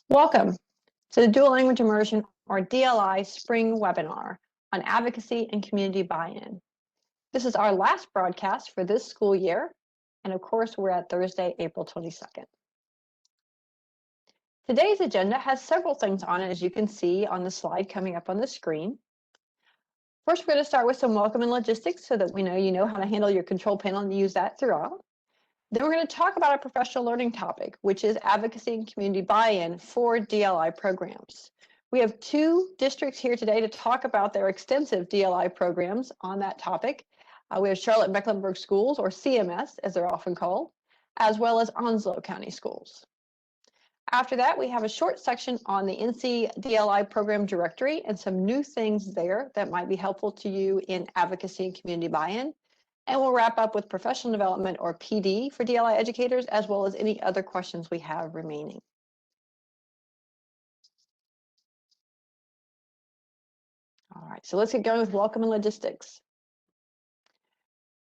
Welcome to the Dual Language Immersion, or DLI, Spring Webinar on Advocacy and Community Buy-in. This is our last broadcast for this school year, and of course, we're at Thursday, April 22nd. Today's agenda has several things on it, as you can see on the slide coming up on the screen. First, we're going to start with some welcome and logistics so that we know you know how to handle your control panel and use that throughout. Then we're going to talk about a professional learning topic, which is advocacy and community buy-in for DLI programs. We have two districts here today to talk about their extensive DLI programs on that topic. We have Charlotte-Mecklenburg Schools, or CMS, as they're often called, as well as Onslow County Schools. After that, we have a short section on the NC DLI program directory and some new things there that might be helpful to you in advocacy and community buy-in. And we'll wrap up with professional development, or PD, for DLI educators, as well as any other questions we have remaining. All right, so let's get going with welcome and logistics.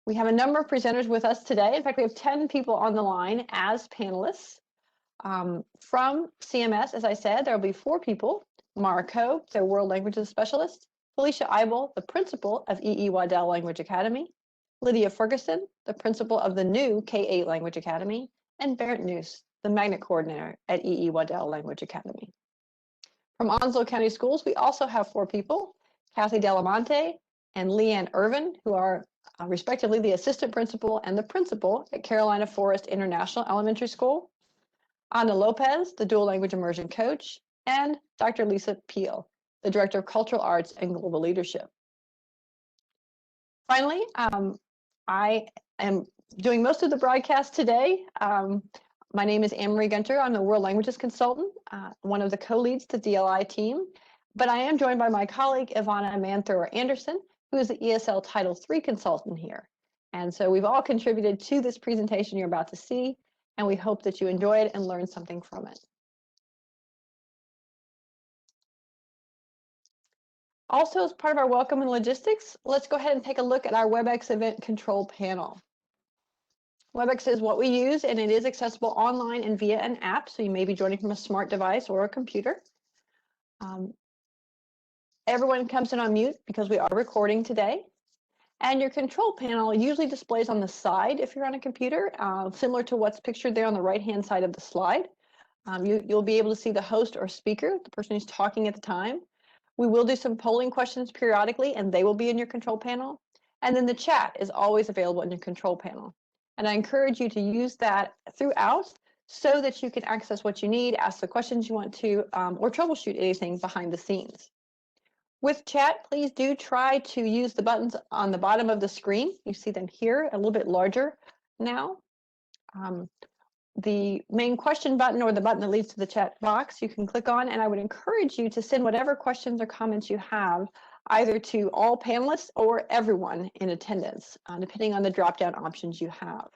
We have a number of presenters with us today. In fact, we have 10 people on the line as panelists. From CMS, as I said, there will be 4 people: Mara Coe, their World Languages Specialist; Felicia Eibel, the principal of EE Waddell Language Academy; Lydia Ferguson, the principal of the new K-8 Language Academy; and Bernd Noose, the magnet coordinator at EE Waddell Language Academy. From Onslow County Schools, we also have 4 people: Kathy Delamonte and Leanne Irvin, who are respectively the assistant principal and the principal at Carolina Forest International Elementary School; Ana Lopez, the dual language immersion coach; and Dr. Lisa Peel, the director of cultural arts and global leadership. Finally, I am doing most of the broadcast today. My name is Anne-Marie Gunter. I'm the World Languages Consultant, one of the co-leads to DLI team, but I am joined by my colleague, Ivana Amanthur Anderson, who is the ESL Title III consultant here. And so we've all contributed to this presentation you're about to see, and we hope that you enjoy it and learn something from it. Also, as part of our welcome and logistics, let's go ahead and take a look at our WebEx event control panel. WebEx is what we use, and it is accessible online and via an app, so you may be joining from a smart device or a computer. Everyone comes in on mute because we are recording today. And your control panel usually displays on the side if you're on a computer, similar to what's pictured there on the right-hand side of the slide. You'll be able to see the host or speaker, the person who's talking at the time. We will do some polling questions periodically, and they will be in your control panel. And then the chat is always available in your control panel. And I encourage you to use that throughout so that you can access what you need, ask the questions you want to, or troubleshoot anything behind the scenes. With chat, please do try to use the buttons on the bottom of the screen. You see them here, a little bit larger now. The main question button, or the button that leads to the chat box, you can click on, and I would encourage you to send whatever questions or comments you have either to all panelists or everyone in attendance, depending on the drop-down options you have.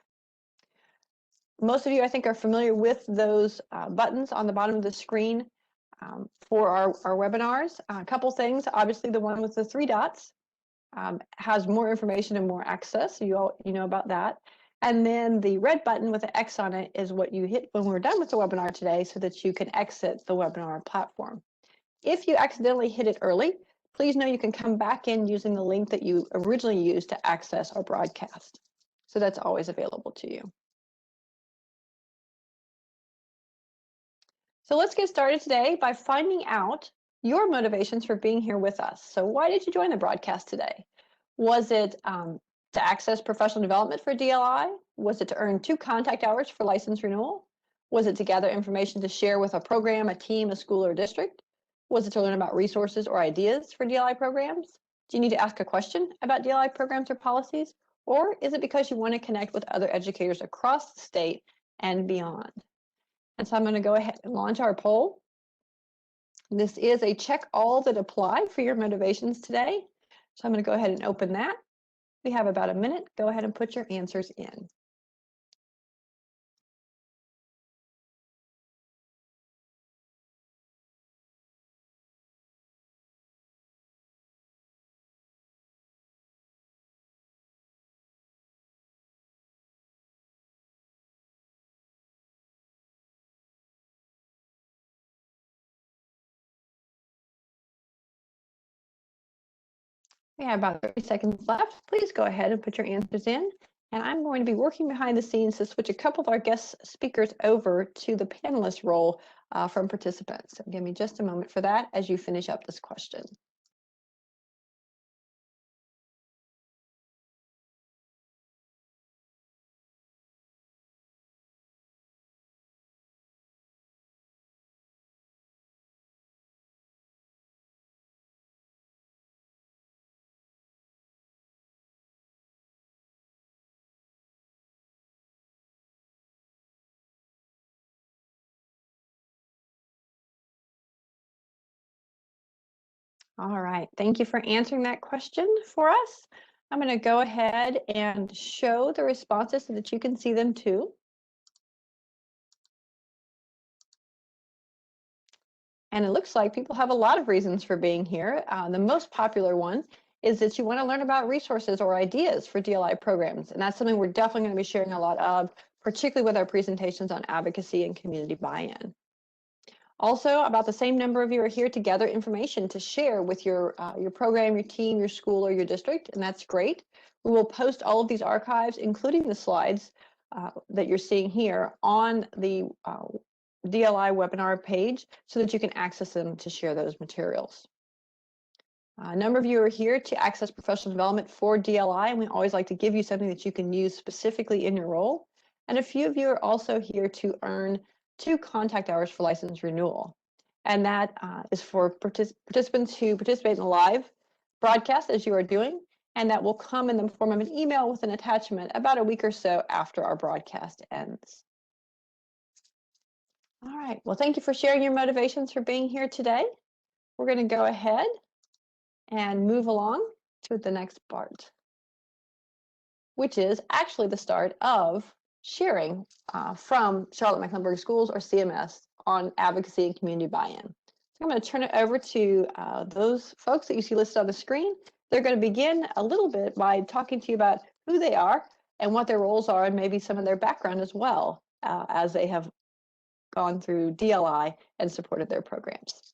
Most of you, I think, are familiar with those buttons on the bottom of the screen for our webinars. A couple things: obviously, the one with the 3 dots has more information and more access, so you know about that. And then the red button with the X on it is what you hit when we're done with the webinar today, so that you can exit the webinar platform. If you accidentally hit it early, please know you can come back in using the link that you originally used to access our broadcast. So that's always available to you. So let's get started today by finding out your motivations for being here with us. So why did you join the broadcast today? Was it to access professional development for DLI? Was it to earn 2 contact hours for license renewal? Was it to gather information to share with a program, a team, a school, or a district? Was it to learn about resources or ideas for DLI programs? Do you need to ask a question about DLI programs or policies? Or is it because you want to connect with other educators across the state and beyond? And so I'm going to go ahead and launch our poll. This is a check all that apply for your motivations today. So I'm going to go ahead and open that. We have about a minute. Go ahead and put your answers in. We have about 30 seconds left. Please go ahead and put your answers in. And I'm going to be working behind the scenes to switch a couple of our guest speakers over to the panelist role from participants. So give me just a moment for that as you finish up this question. All right, thank you for answering that question for us. I'm going to go ahead and show the responses so that you can see them too. And it looks like people have a lot of reasons for being here. The most popular one is that you want to learn about resources or ideas for DLI programs. And that's something we're definitely going to be sharing a lot of, particularly with our presentations on advocacy and community buy-in. Also, about the same number of you are here to gather information to share with your program, your team, your school, or your district, and that's great. We will post all of these archives, including the slides that you're seeing here, on the DLI webinar page so that you can access them to share those materials. A number of you are here to access professional development for DLI, and we always like to give you something that you can use specifically in your role. And a few of you are also here to earn 2 contact hours for license renewal. And that is for participants who participate in the live broadcast, as you are doing, and that will come in the form of an email with an attachment about a week or so after our broadcast ends. All right, well, thank you for sharing your motivations for being here today. We're going to go ahead and move along to the next part, which is actually the start of sharing from Charlotte-Mecklenburg Schools, or CMS, on advocacy and community buy-in. So I'm going to turn it over to those folks that you see listed on the screen. They're going to begin a little bit by talking to you about who they are and what their roles are, and maybe some of their background as well, as they have gone through DLI and supported their programs.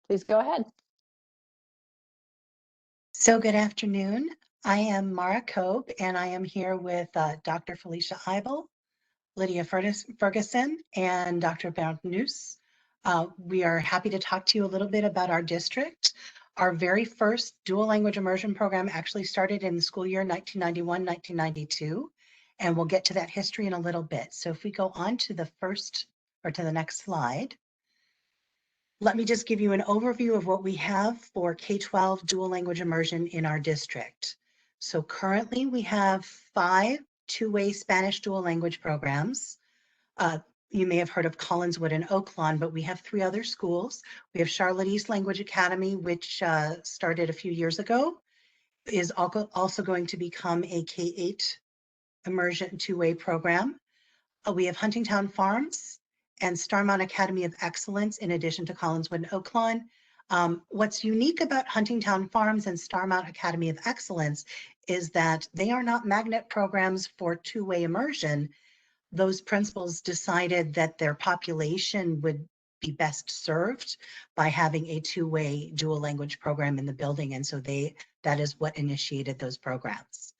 Please go ahead. So good afternoon. I am Mara Kobe, and I am here with Dr. Felicia Eibel, Lydia Ferguson, and Dr. Bernd Nuss. We are happy to talk to you a little bit about our district. Our very first dual language immersion program actually started in the school year 1991-1992, and we'll get to that history in a little bit. So if we go on to the next slide. Let me just give you an overview of what we have for K-12 dual language immersion in our district. So currently we have 5 two-way Spanish dual language programs. You may have heard of Collinswood and Oaklawn, but we have 3 other schools. We have Charlotte East Language Academy, which started a few years ago, is also going to become a K-8 immersion two-way program. We have Huntingtown Farms and Starmount Academy of Excellence, in addition to Collinswood and Oaklawn. What's unique about Huntingtown Farms and Starmount Academy of Excellence is that they are not magnet programs for two-way immersion. Those principals decided that their population would be best served by having a two-way dual language program in the building, and so that is what initiated those programs.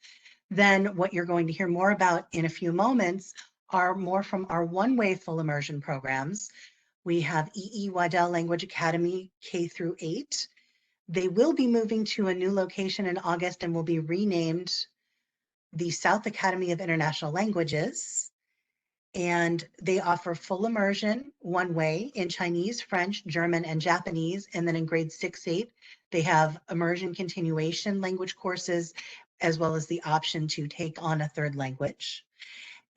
Then what you're going to hear more about in a few moments are more from our one-way full immersion programs. We have Waddell Language Academy K through 8. They will be moving to a new location in August and will be renamed the South Academy of International Languages. And they offer full immersion one way in Chinese, French, German, and Japanese. And then in grades 6-8, they have immersion continuation language courses, as well as the option to take on a third language.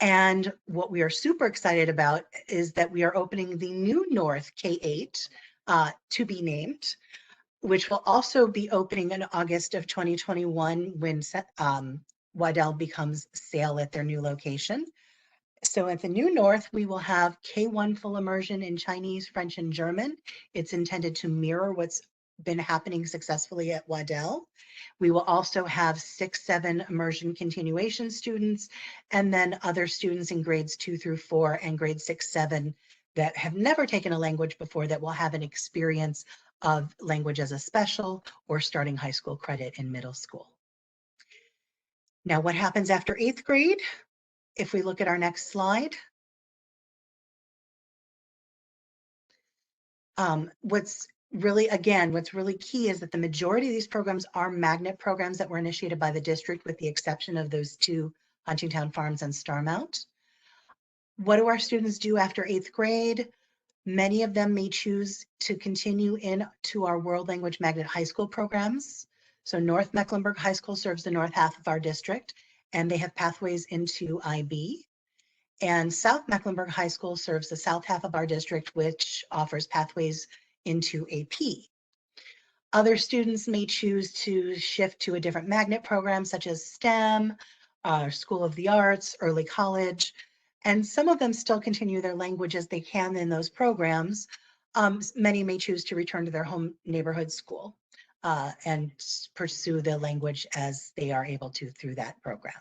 And what we are super excited about is that we are opening the new North K-8 to be named, which will also be opening in August of 2021 when Waddell becomes SAIL at their new location. So at the new North, we will have K-1 full immersion in Chinese, French, and German. It's intended to mirror what's been happening successfully at Waddell. We will also have 6-7 immersion continuation students, and then other students in grades 2 through 4 and grades 6-7 that have never taken a language before that will have an experience of language as a special or starting high school credit in middle school. Now, what happens after 8th grade? If we look at our next slide, what's really key is that the majority of these programs are magnet programs that were initiated by the district, with the exception of those 2, Huntingtown Farms and Starmount. What do our students do after 8th grade? Many of them may choose to continue into our World Language Magnet High School programs. So North Mecklenburg High School serves the north half of our district, and they have pathways into IB. And South Mecklenburg High School serves the south half of our district, which offers pathways into AP. Other students may choose to shift to a different magnet program, such as STEM, School of the Arts, early college, and some of them still continue their language as they can in those programs. Many may choose to return to their home neighborhood school and pursue the language as they are able to through that program.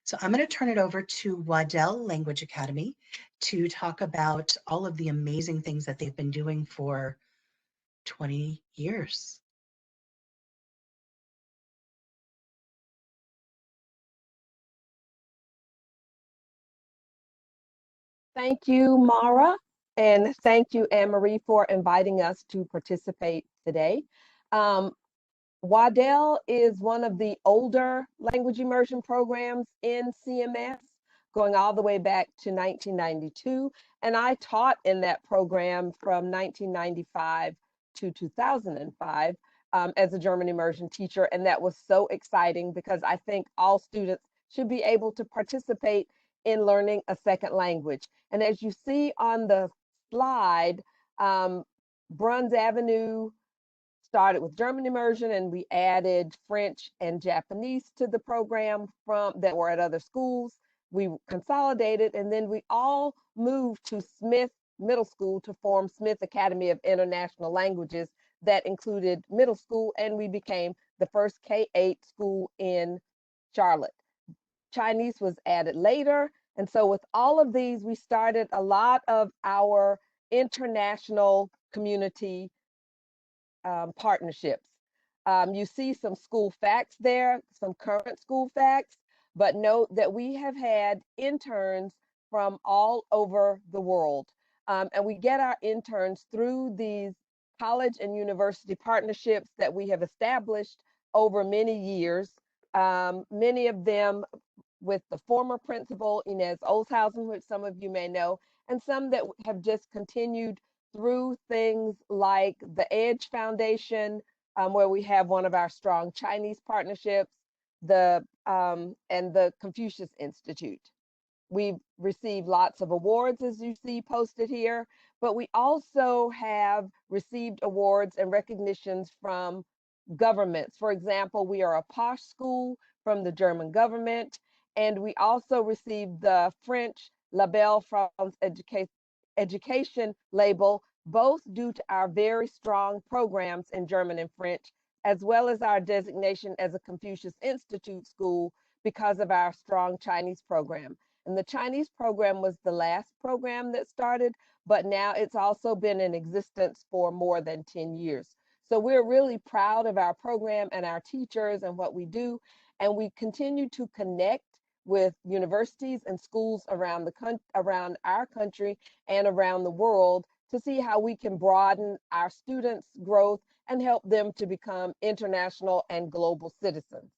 So I'm going to turn it over to Waddell Language Academy to talk about all of the amazing things that they've been doing for 20 years. Thank you, Mara, and thank you, Anne-Marie, for inviting us to participate today. Waddell is one of the older language immersion programs in CMS, going all the way back to 1992, and I taught in that program from 1995 to 2005 as a German immersion teacher, and that was so exciting because I think all students should be able to participate in learning a second language. And as you see on the slide, Bruns Avenue started with German immersion, and we added French and Japanese to the program that were at other schools. We consolidated, and then we all moved to Smith Middle School to form Smith Academy of International Languages that included middle school, and we became the first K-8 school in Charlotte. Chinese was added later. And so with all of these, we started a lot of our international community partnerships. You see some school facts there, some current school facts, but note that we have had interns from all over the world. And we get our interns through these college and university partnerships that we have established over many years. Many of them with the former principal, Inez Olshausen, which some of you may know, and some that have just continued through things like the EDGE Foundation, where we have one of our strong Chinese partnerships, and the Confucius Institute. We've received lots of awards, as you see posted here, but we also have received awards and recognitions from governments. For example, we are a POSH school from the German government, and we also received the French Label France Education label, both due to our very strong programs in German and French, as well as our designation as a Confucius Institute school because of our strong Chinese program. And the Chinese program was the last program that started, but now it's also been in existence for more than 10 years. So we're really proud of our program and our teachers and what we do. And we continue to connect with universities and schools around our country and around the world to see how we can broaden our students' growth and help them to become international and global citizens.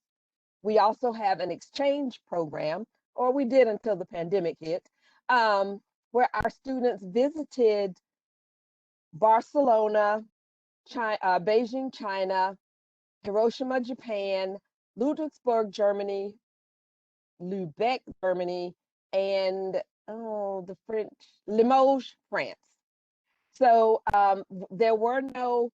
We also have an exchange program, or we did until the pandemic hit, where our students visited Barcelona, Beijing, China, Hiroshima, Japan, Ludwigsburg, Germany, Lubeck, Germany, and the French, Limoges, France. So there were no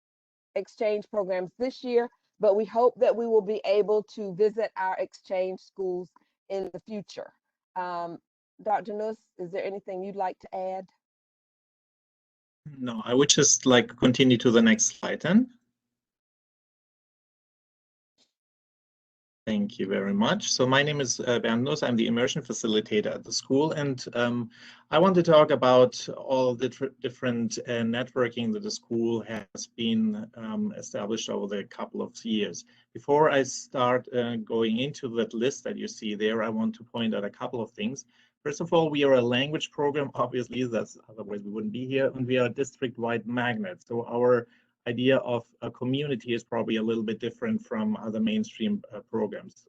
exchange programs this year, but we hope that we will be able to visit our exchange schools in the future. Dr. Nuss, is there anything you'd like to add? No, I would just like continue to the next slide then. Thank you very much. So my name is Bernd Nuss. I'm the immersion facilitator at the school, and I want to talk about all the different networking that the school has been established over the couple of years. Before I start going into that list that you see there, I want to point out a couple of things. First of all, we are a language program, obviously, that's otherwise we wouldn't be here, and we are a district-wide magnet. So our idea of a community is probably a little bit different from other mainstream programs.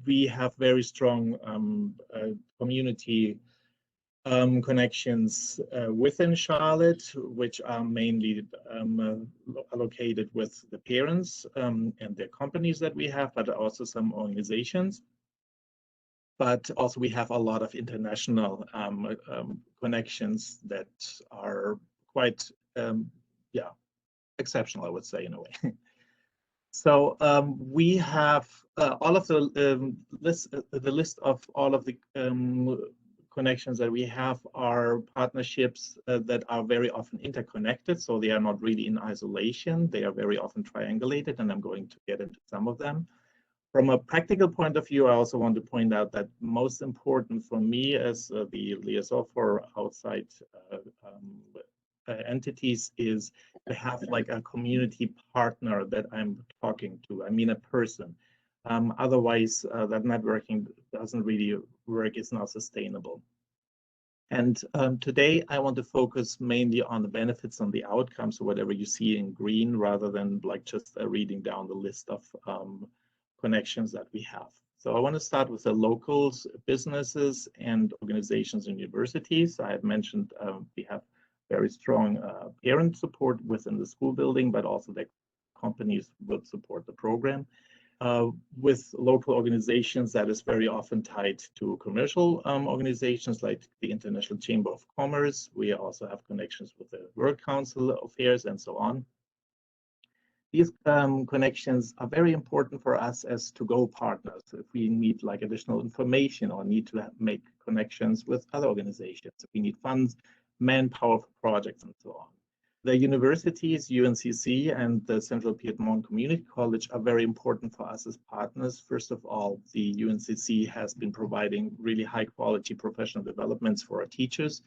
We have very strong community connections within Charlotte, which are mainly allocated with the parents and their companies that we have, but also some organizations. But also we have a lot of international connections that are quite exceptional, I would say, in a way. So we have all of the list of all of the connections that we have are partnerships that are very often interconnected. So they are not really in isolation. They are very often triangulated, and I'm going to get into some of them. From a practical point of view, I also want to point out that most important for me as the liaison for outside entities is to have like a community partner that I'm talking to. I mean, a person. Otherwise, that networking doesn't really work. It's not sustainable. And today, I want to focus mainly on the benefits and the outcomes, so whatever you see in green, rather than like just reading down the list of connections that we have. So I want to start with the locals, businesses, and organizations and universities. I had mentioned we have very strong parent support within the school building, but also the companies would support the program. With local organizations, that is very often tied to commercial organizations like the International Chamber of Commerce. We also have connections with the World Council Affairs and so on. These connections are very important for us as to-go partners. If we need like additional information or need to make connections with other organizations, if we need funds, manpower for projects and so on. The universities, UNCC and the Central Piedmont Community College are very important for us as partners. First of all, the UNCC has been providing really high quality professional developments for our teachers.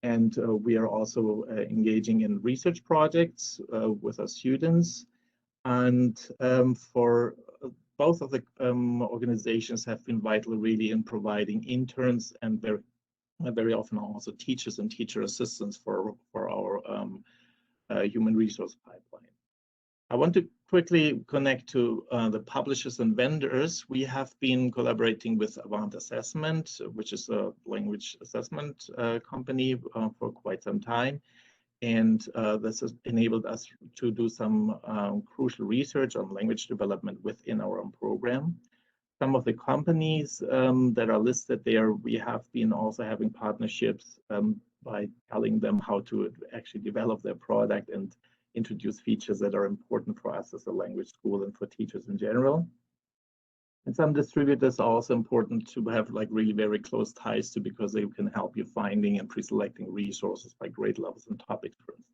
And we are also engaging in research projects with our students. And for both of the organizations have been vital really in providing interns and very often also teachers and teacher assistants for our human resource pipeline. I want to quickly connect to the publishers and vendors. We have been collaborating with Avant Assessment, which is a language assessment company for quite some time. And this has enabled us to do some crucial research on language development within our own program. Some of the companies that are listed there, we have been also having partnerships by telling them how to actually develop their product and introduce features that are important for us as a language school and for teachers in general. And some distributors are also important to have like really very close ties to, because they can help you finding and pre-selecting resources by grade levels and topics, for instance.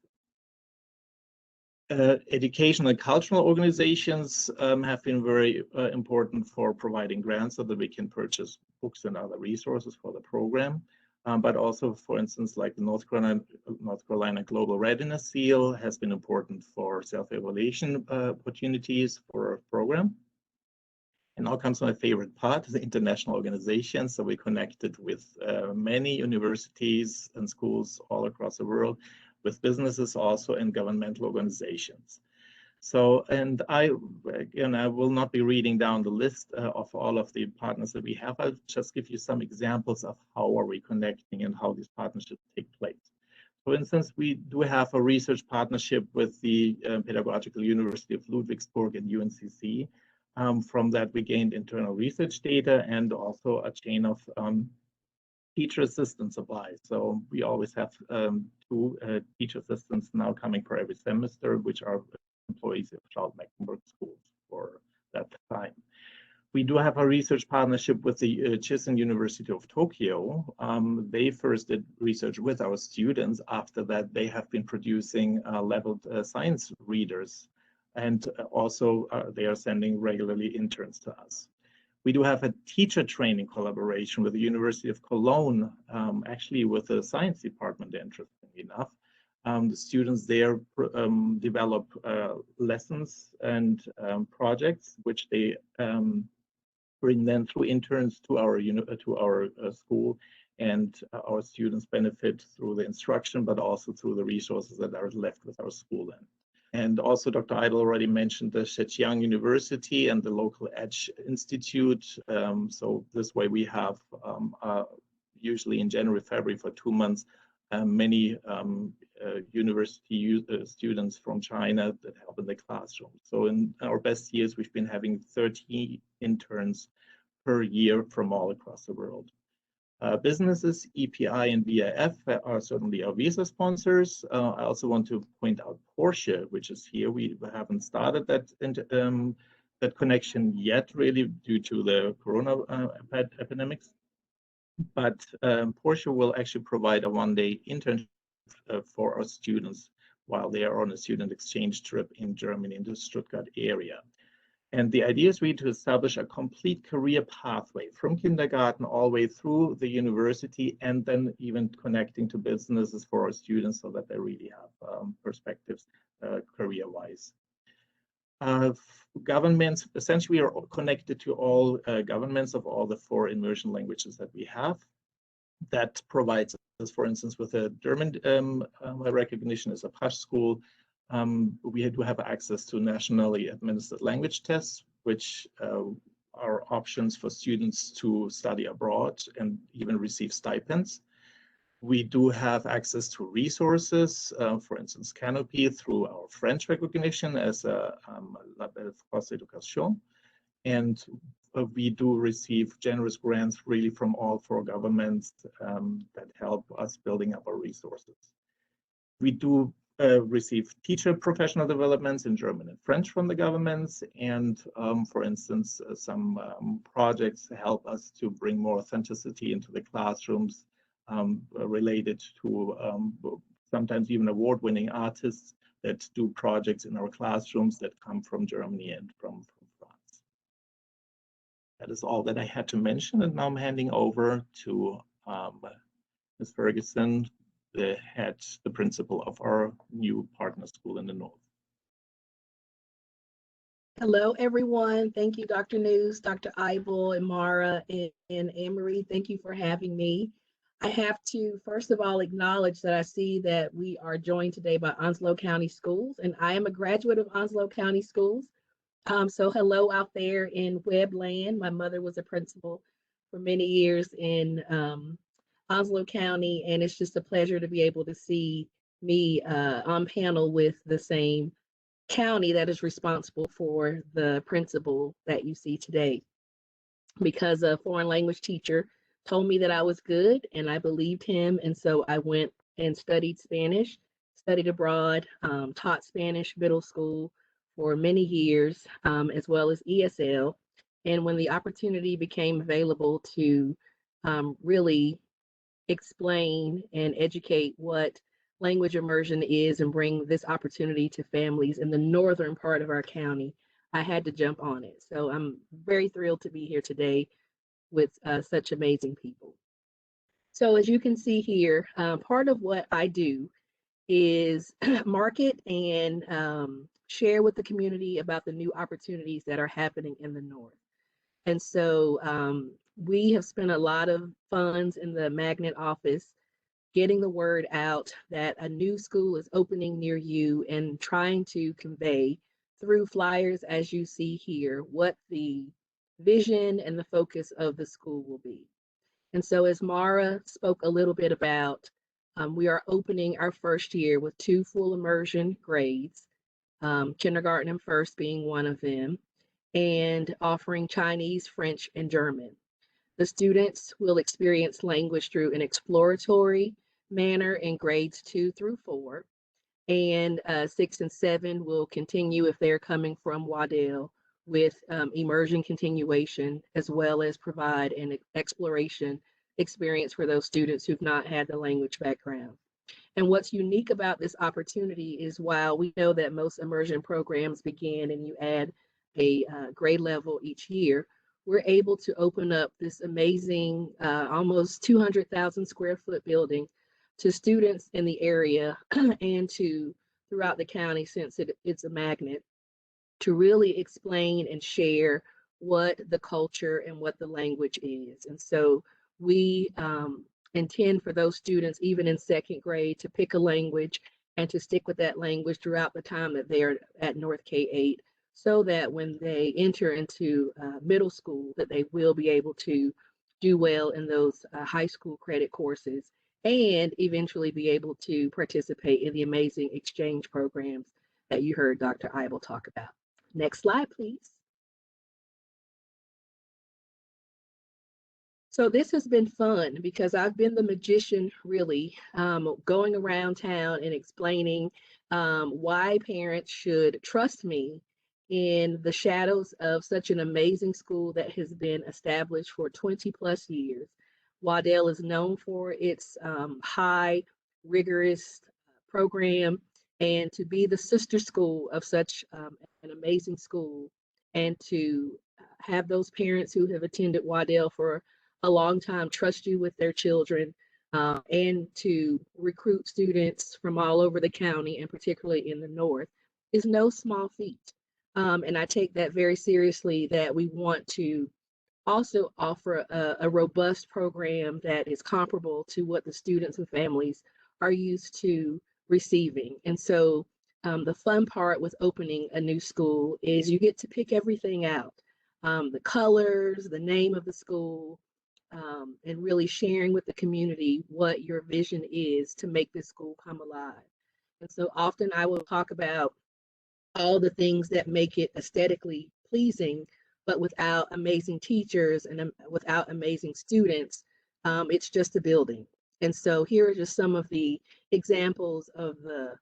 Educational and cultural organizations have been very important for providing grants so that we can purchase books and other resources for the program. But also, for instance, like the North Carolina Global Readiness Seal has been important for self-evaluation opportunities for our program. And now comes my favorite part, the international organizations. So we connected with many universities and schools all across the world, with businesses also and governmental organizations. So, and I will not be reading down the list of all of the partners that we have. I'll just give you some examples of how are we connecting and how these partnerships take place. For instance, we do have a research partnership with the Pedagogical University of Ludwigsburg and UNCC. From that, we gained internal research data and also a chain of teacher assistant supplies. So we always have 2 teacher assistants now coming for every semester, which are employees of Charlotte-Mecklenburg schools for that time. We do have a research partnership with the Chisen University of Tokyo. They first did research with our students. After that, they have been producing leveled science readers and also they are sending regularly interns to us. We do have a teacher training collaboration with the University of Cologne, actually with the science department, interestingly enough. The students there develop lessons and projects, which they bring then through interns to our school, and our students benefit through the instruction, but also through the resources that are left with our school then. And also Dr. Idle already mentioned the Zhejiang University and the local Edge Institute. So this way we have usually in January, February for 2 months, many university students from China that help in the classroom. So in our best years, we've been having 30 interns per year from all across the world. Businesses, EPI and VIF are certainly our visa sponsors. I also want to point out Porsche, which is here. We haven't started that connection yet, really, due to the corona epidemics. But Porsche will actually provide a one-day internship for our students while they are on a student exchange trip in Germany, in the Stuttgart area. And the idea is really to establish a complete career pathway from kindergarten all the way through the university, and then even connecting to businesses for our students so that they really have perspectives career-wise. Governments, essentially, are connected to all governments of all the 4 immersion languages that we have. That provides us, for instance, with a German recognition as a PASH school. We do have access to nationally administered language tests, which are options for students to study abroad and even receive stipends. We do have access to resources, for instance, Canopy, through our French recognition as a Label France Education. And we do receive generous grants really from all 4 governments that help us building up our resources. We do receive teacher professional developments in German and French from the governments, and for instance, some projects help us to bring more authenticity into the classrooms related to sometimes even award-winning artists that do projects in our classrooms that come from Germany and from France. That is all that I had to mention, and now I'm handing over to Ms. Ferguson, the principal of our new partner school in the North. Hello, everyone. Thank you, Dr. News, Dr. Eibel, and Mara, and Anne-Marie. Thank you for having me. I have to, first of all, acknowledge that I see that we are joined today by Onslow County Schools, and I am a graduate of Onslow County Schools. So hello out there in Webland. My mother was a principal for many years in Onslow County, and it's just a pleasure to be able to see me on panel with the same county that is responsible for the principal that you see today. Because a foreign language teacher told me that I was good, and I believed him, and so I went and studied Spanish, studied abroad, taught Spanish middle school for many years, as well as ESL. And when the opportunity became available to really explain and educate what language immersion is and bring this opportunity to families in the northern part of our county, I had to jump on it. So I'm very thrilled to be here today with such amazing people. So as you can see here, part of what I do is market and share with the community about the new opportunities that are happening in the North. And so we have spent a lot of funds in the Magnet office getting the word out that a new school is opening near you and trying to convey through flyers, as you see here, what the vision and the focus of the school will be. And so as Mara spoke a little bit about, we are opening our first year with 2 full immersion grades, kindergarten and first being one of them, and offering Chinese, French, and German. The students will experience language through an exploratory manner in grades 2 through 4, and 6 and 7 will continue if they're coming from Waddell with immersion continuation, as well as provide an exploration experience for those students who've not had the language background. And what's unique about this opportunity is while we know that most immersion programs begin and you add a grade level each year, we're able to open up this amazing, almost 200,000 square foot building to students in the area and to throughout the county, since it's a magnet, to really explain and share what the culture and what the language is. And so we intend for those students, even in second grade, to pick a language and to stick with that language throughout the time that they're at North K-8, so that when they enter into middle school, that they will be able to do well in those high school credit courses and eventually be able to participate in the amazing exchange programs that you heard Dr. Eibel talk about. Next slide, please. So this has been fun because I've been the magician, really, going around town and explaining why parents should trust me in the shadows of such an amazing school that has been established for 20 plus years. Waddell is known for its high, rigorous program, and to be the sister school of such an amazing school, and to have those parents who have attended Waddell for a long time trust you with their children, and to recruit students from all over the county and particularly in the north is no small feat. And I take that very seriously, that we want to also offer a robust program that is comparable to what the students and families are used to receiving. And so the fun part with opening a new school is you get to pick everything out. The colors, the name of the school, and really sharing with the community what your vision is to make this school come alive. And so often I will talk about all the things that make it aesthetically pleasing, but without amazing teachers and without amazing students, it's just a building. And so here are just some of the examples of the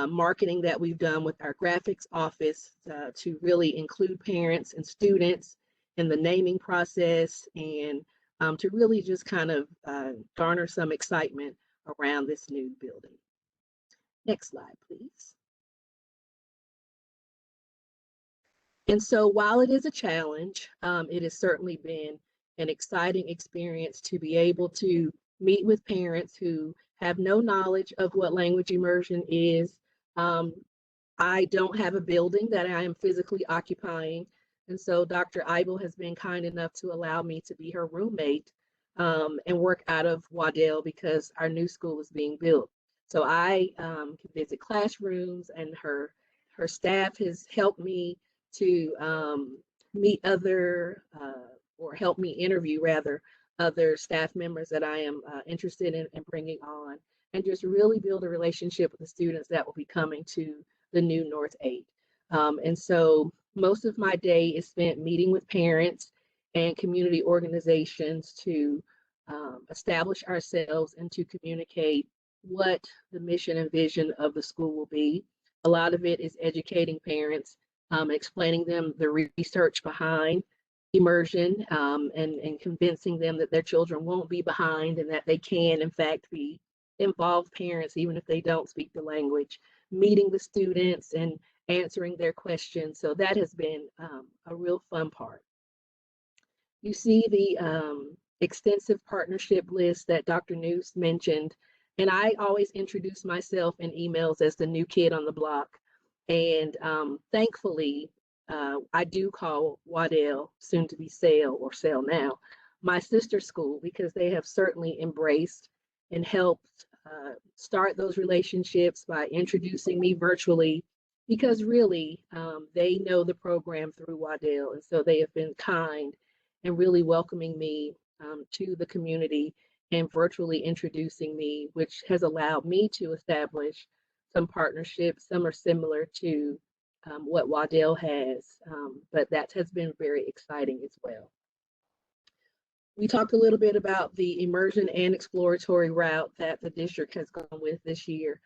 marketing that we've done with our graphics office to really include parents and students in the naming process, and to really just kind of garner some excitement around this new building. Next slide, please. And so while it is a challenge, it has certainly been an exciting experience to be able to meet with parents who have no knowledge of what language immersion is. I don't have a building that I am physically occupying. And so Dr. Eibel has been kind enough to allow me to be her roommate and work out of Waddell because our new school is being built. So I can visit classrooms, and her staff has helped me to meet other, or help me interview rather, other staff members that I am interested in bringing on, and just really build a relationship with the students that will be coming to the new North 8. And so most of my day is spent meeting with parents and community organizations to establish ourselves and to communicate what the mission and vision of the school will be. A lot of it is educating parents, explaining them the research behind immersion, and convincing them that their children won't be behind and that they can, in fact, be involved parents even if they don't speak the language, meeting the students and answering their questions. So that has been a real fun part. You see the extensive partnership list that Dr. News mentioned, and I always introduce myself in emails as the new kid on the block. And thankfully, I do call Waddell, soon to be Sale or Sale now, my sister school, because they have certainly embraced and helped start those relationships by introducing me virtually, because really they know the program through Waddell. And so they have been kind and really welcoming me to the community and virtually introducing me, which has allowed me to establish some partnerships. Some are similar to what Waddell has, but that has been very exciting as well. We talked a little bit about the immersion and exploratory route that the district has gone with this year,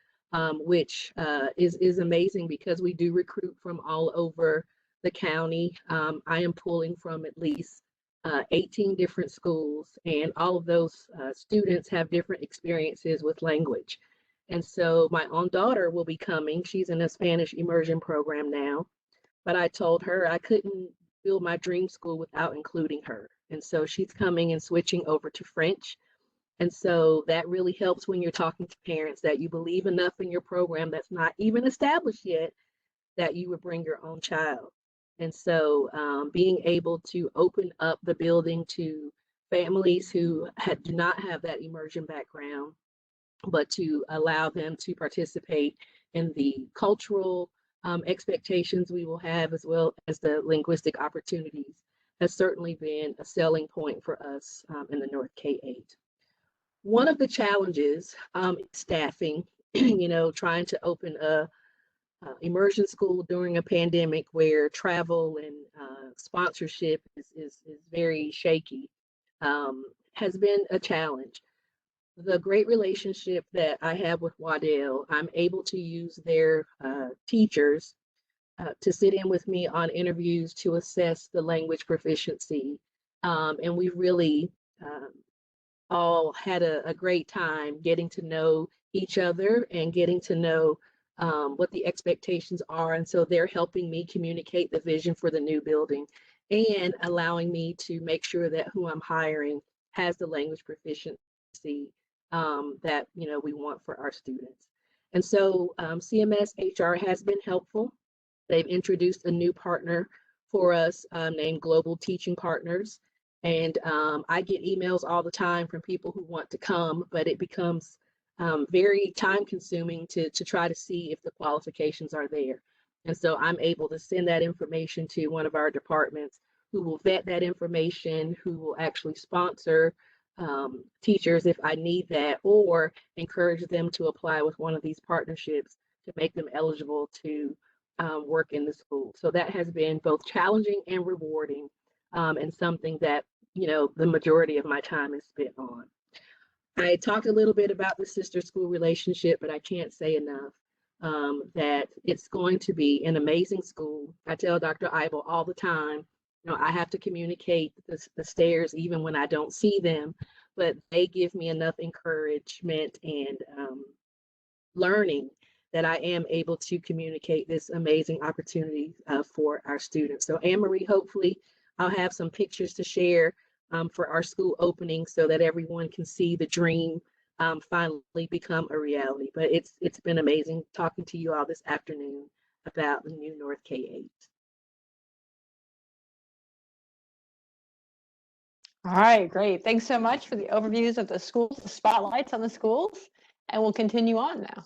which is amazing because we do recruit from all over the county. I am pulling from at least 18 different schools, and all of those students have different experiences with language. And so my own daughter will be coming. She's in a Spanish immersion program now, but I told her I couldn't build my dream school without including her. And so she's coming and switching over to French. And so that really helps when you're talking to parents that you believe enough in your program that's not even established yet that you would bring your own child. And so being able to open up the building to families who do not have that immersion background, but to allow them to participate in the cultural expectations we will have, as well as the linguistic opportunities, has certainly been a selling point for us in the North K-8. One of the challenges is staffing, trying to open a immersion school during a pandemic where travel and sponsorship is very shaky, has been a challenge. The great relationship that I have with Waddell, I'm able to use their teachers to sit in with me on interviews to assess the language proficiency. And we've really all had a great time getting to know each other and getting to know what the expectations are. And so they're helping me communicate the vision for the new building and allowing me to make sure that who I'm hiring has the language proficiency that we want for our students. And so CMS HR has been helpful. They've introduced a new partner for us named Global Teaching Partners. And I get emails all the time from people who want to come, but it becomes very time consuming to try to see if the qualifications are there. And so I'm able to send that information to one of our departments who will vet that information, who will actually sponsor teachers if I need that, or encourage them to apply with one of these partnerships to make them eligible to work in the school. So that has been both challenging and rewarding, and something that, the majority of my time is spent on. I talked a little bit about the sister school relationship, but I can't say enough that it's going to be an amazing school. I tell Dr. Eibel all the time, I have to communicate the stairs even when I don't see them, but they give me enough encouragement and learning that I am able to communicate this amazing opportunity for our students. So Anne-Marie, hopefully I'll have some pictures to share for our school opening so that everyone can see the dream finally become a reality. But it's been amazing talking to you all this afternoon about the new North K-8. All right, great. Thanks so much for the overviews of the schools, the spotlights on the schools, and we'll continue on now.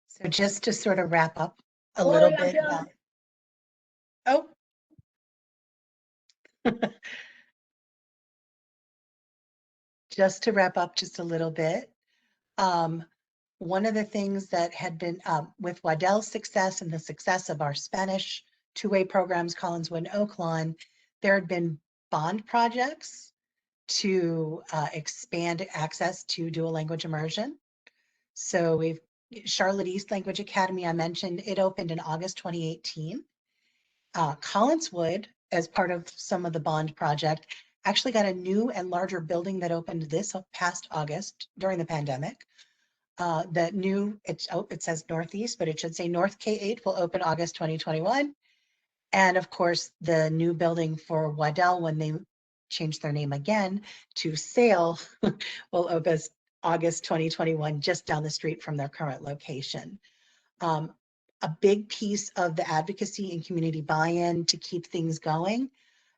So just to sort of wrap up a little bit about, just to wrap up just a little bit. One of the things that had been with Waddell's success and the success of our Spanish two-way programs, Collinswood and Oaklawn, there had been bond projects to expand access to dual language immersion. So we've Charlotte East Language Academy, I mentioned, it opened in August 2018. Collinswood, as part of some of the bond project, actually got a new and larger building that opened this past August during the pandemic. That new, it says Northeast, but it should say North K-8 will open August 2021. And of course, the new building for Waddell, when they change their name again to Sale, will open August 2021, just down the street from their current location. A big piece of the advocacy and community buy-in to keep things going.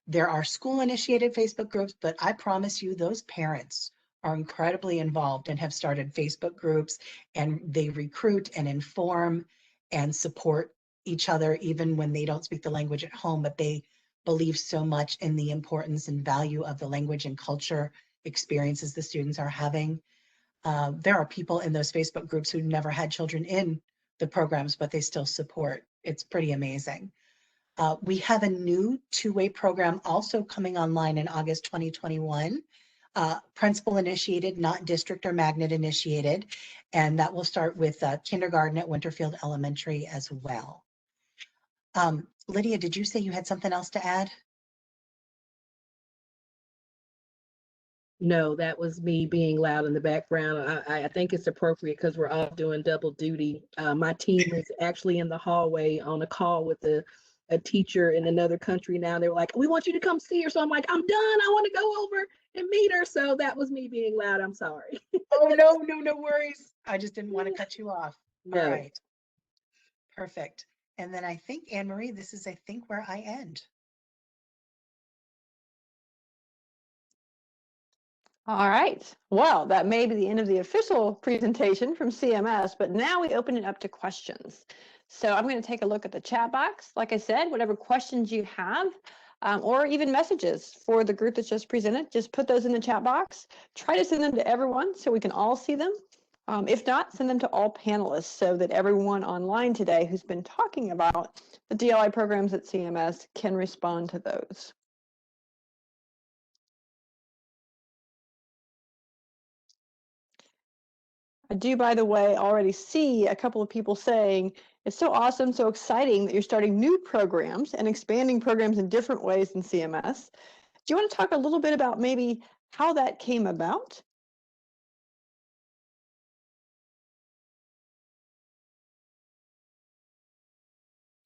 There are school-initiated Facebook groups, but I promise you those parents are incredibly involved and have started Facebook groups, and they recruit and inform and support each other even when they don't speak the language at home, but they believe so much in the importance and value of the language and culture experiences the students are having. There are people in those Facebook groups who never had children in the programs, but they still support. It's pretty amazing. We have a new two-way program also coming online in August 2021, principal initiated, not district or magnet initiated, and that will start with kindergarten at Winterfield Elementary as well. Lydia, did you say you had something else to add? No, that was me being loud in the background. I think it's appropriate because we're all doing double duty. My team is actually in the hallway on a call with a teacher in another country now. They were like, we want you to come see her. So I'm like, I'm done. I want to go over and meet her. So that was me being loud. I'm sorry. Oh, no worries. I just didn't want to cut you off. All No. right. Perfect. And then I think, Anne Marie, this is, I think, where I end. All right. Well, that may be the end of the official presentation from CMS, but now we open it up to questions. So I'm going to take a look at the chat box. Like I said, whatever questions you have, or even messages for the group that's just presented, just put those in the chat box. Try to send them to everyone so we can all see them. If not, send them to all panelists so that everyone online today who's been talking about the DLI programs at CMS can respond to those. I do, by the way, already see a couple of people saying, it's so awesome, so exciting that you're starting new programs and expanding programs in different ways in CMS. Do you want to talk a little bit about maybe how that came about?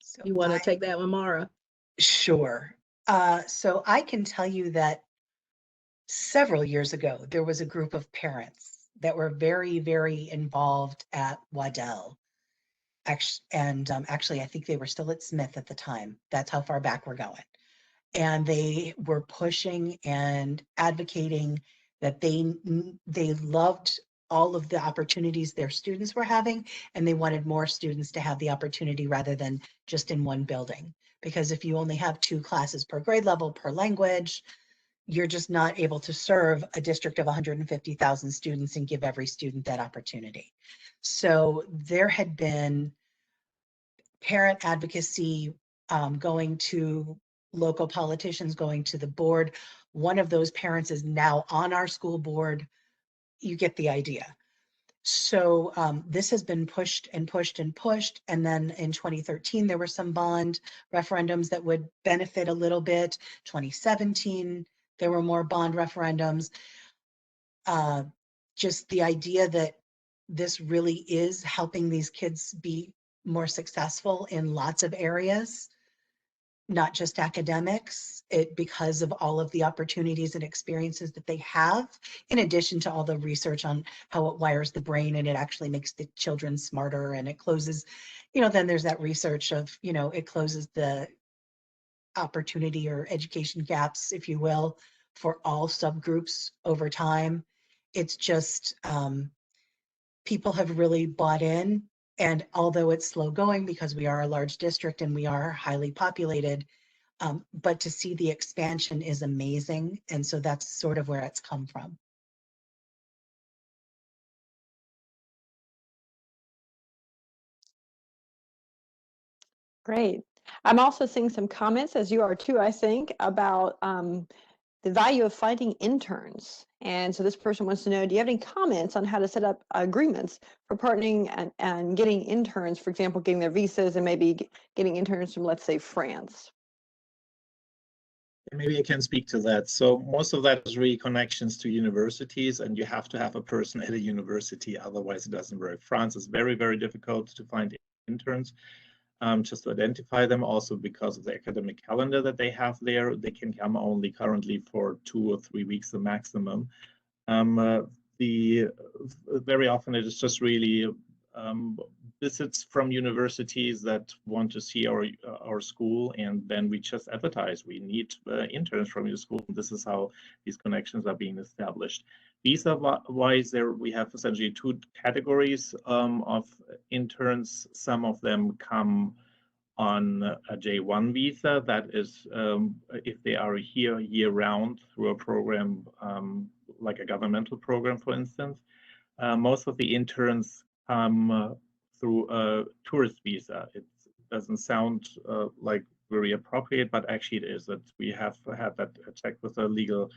So You want to take that one, Mara? Sure. So I can tell you that several years ago, there was a group of parents that were very, very involved at Waddell. Actually, I think they were still at Smith at the time. That's how far back we're going. And they were pushing and advocating that they loved all of the opportunities their students were having, and they wanted more students to have the opportunity rather than just in one building. Because if you only have 2 classes per grade level per language, you're just not able to serve a district of 150,000 students and give every student that opportunity. So there had been parent advocacy, going to local politicians, going to the board. One of those parents is now on our school board. You get the idea. So this has been pushed and pushed and pushed. And then in 2013, there were some bond referendums that would benefit a little bit. 2017, there were more bond referendums. Just the idea that this really is helping these kids be more successful in lots of areas, not just academics, because of all of the opportunities and experiences that they have, in addition to all the research on how it wires the brain and it actually makes the children smarter and it closes, then there's that research of, it closes the opportunity or education gaps, if you will, for all subgroups over time. It's just, people have really bought in. And although it's slow going because we are a large district and we are highly populated, but to see the expansion is amazing. And so that's sort of where it's come from. Great. I'm also seeing some comments, as you are too, I think, about the value of finding interns. And so this person wants to know, do you have any comments on how to set up agreements for partnering and getting interns, for example, getting their visas and maybe getting interns from, let's say, France? Maybe I can speak to that. So most of that is really connections to universities, and you have to have a person at a university, otherwise it doesn't work. France is very, very difficult to find interns. Just to identify them, also because of the academic calendar that they have there. They can come only currently for 2 or 3 weeks the maximum. Very often it is just really visits from universities that want to see our school, and then we just advertise, we need interns from your school. This is how these connections are being established. Visa-wise, there we have essentially 2 categories of interns. Some of them come on a J1 visa, that is if they are here year-round through a program like a governmental program, for instance. Most of the interns come through a tourist visa. It doesn't sound like very appropriate, but actually it is. That we have had that checked with a legal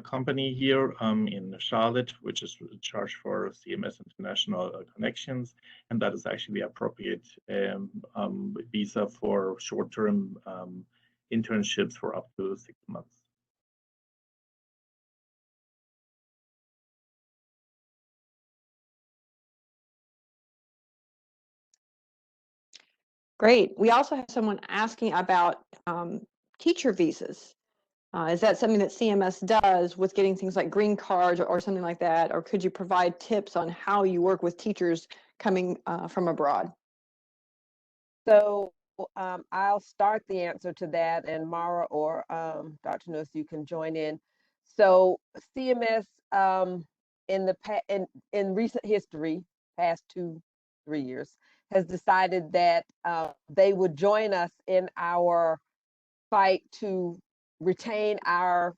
company here in Charlotte, which is charged for CMS International Connections, and that is actually the appropriate visa for short-term internships for up to 6 months. Great. We also have someone asking about teacher visas. Is that something that CMS does with getting things like green cards or something like that? Or could you provide tips on how you work with teachers coming from abroad? So I'll start the answer to that, and Mara or Dr. Nuss, you can join in. So CMS in recent history, past 2-3 years, has decided that they would join us in our fight to retain our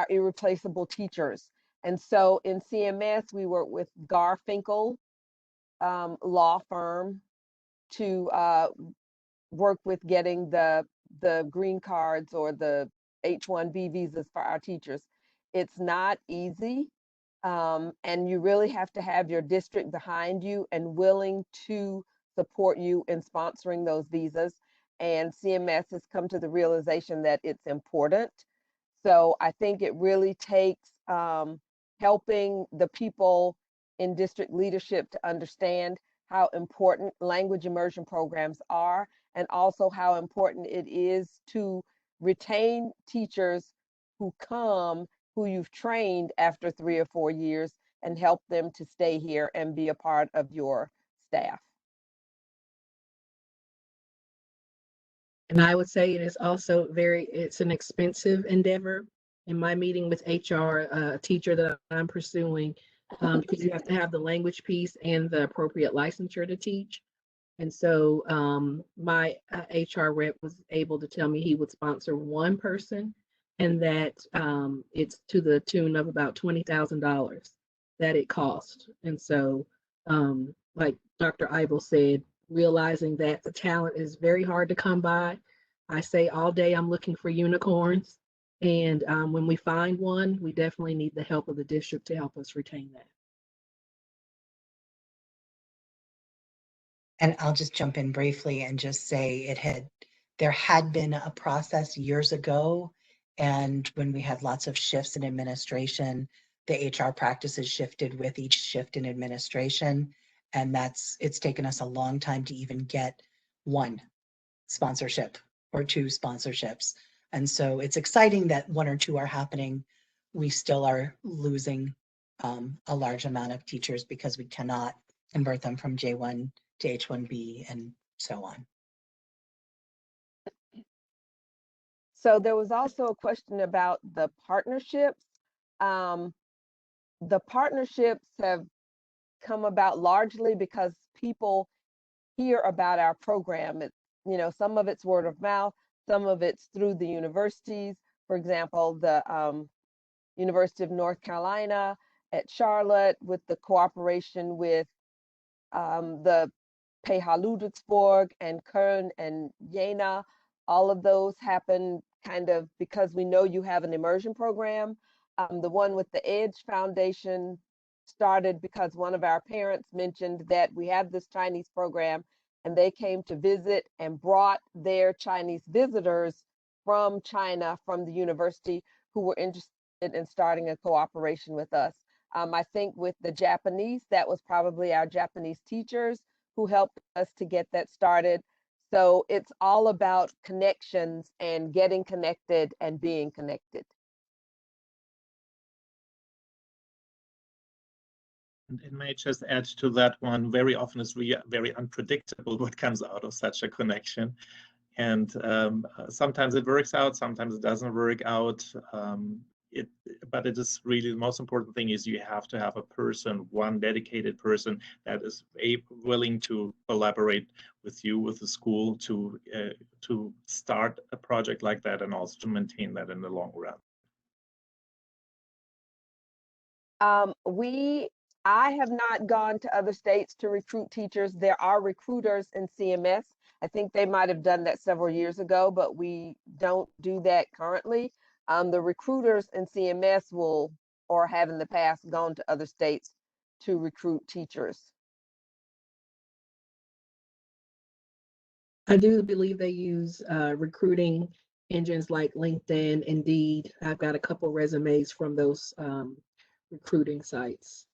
irreplaceable teachers. And so in CMS, we work with Garfinkel law firm to work with getting the green cards or the H-1B visas for our teachers. It's not easy, and you really have to have your district behind you and willing to support you in sponsoring those visas. And CMS has come to the realization that it's important. So I think it really takes helping the people in district leadership to understand how important language immersion programs are, and also how important it is to retain teachers who come, who you've trained after 3 or 4 years, and help them to stay here and be a part of your staff. And I would say it is also it's an expensive endeavor. In my meeting with HR, a teacher that I'm pursuing, because you have to have the language piece and the appropriate licensure to teach. And so my HR rep was able to tell me he would sponsor one person, and that it's to the tune of about $20,000 that it cost. And so, like Dr. Eibel said, realizing that the talent is very hard to come by. I say all day I'm looking for unicorns. And when we find one, we definitely need the help of the district to help us retain that. And I'll just jump in briefly and just say there had been a process years ago. And when we had lots of shifts in administration, the HR practices shifted with each shift in administration. And it's taken us a long time to even get one sponsorship or two sponsorships. And so it's exciting that one or two are happening. We still are losing a large amount of teachers because we cannot convert them from J1 to H1B and so on. So there was also a question about the partnerships. The partnerships have come about largely because people hear about our program. Some of it's word of mouth, some of it's through the universities. For example, the University of North Carolina at Charlotte, with the cooperation with the PH Ludwigsburg and Köln and Jena. All of those happen kind of because we know you have an immersion program. The one with the EDGE Foundation started because one of our parents mentioned that we have this Chinese program, and they came to visit and brought their Chinese visitors from China, from the university, who were interested in starting a cooperation with us. I think with the Japanese, that was probably our Japanese teachers who helped us to get that started. So it's all about connections and getting connected and being connected. And may I just add to that one, very often it's really very unpredictable what comes out of such a connection. And sometimes it works out, sometimes it doesn't work out. But it is really the most important thing is you have to have a person, one dedicated person that is willing to collaborate with you, with the school, to start a project like that and also to maintain that in the long run. I have not gone to other states to recruit teachers. There are recruiters in CMS. I think they might have done that several years ago, but we don't do that currently. The recruiters in CMS will, or have in the past, gone to other states to recruit teachers. I do believe they use recruiting engines like LinkedIn, Indeed. I've got a couple resumes from those recruiting sites.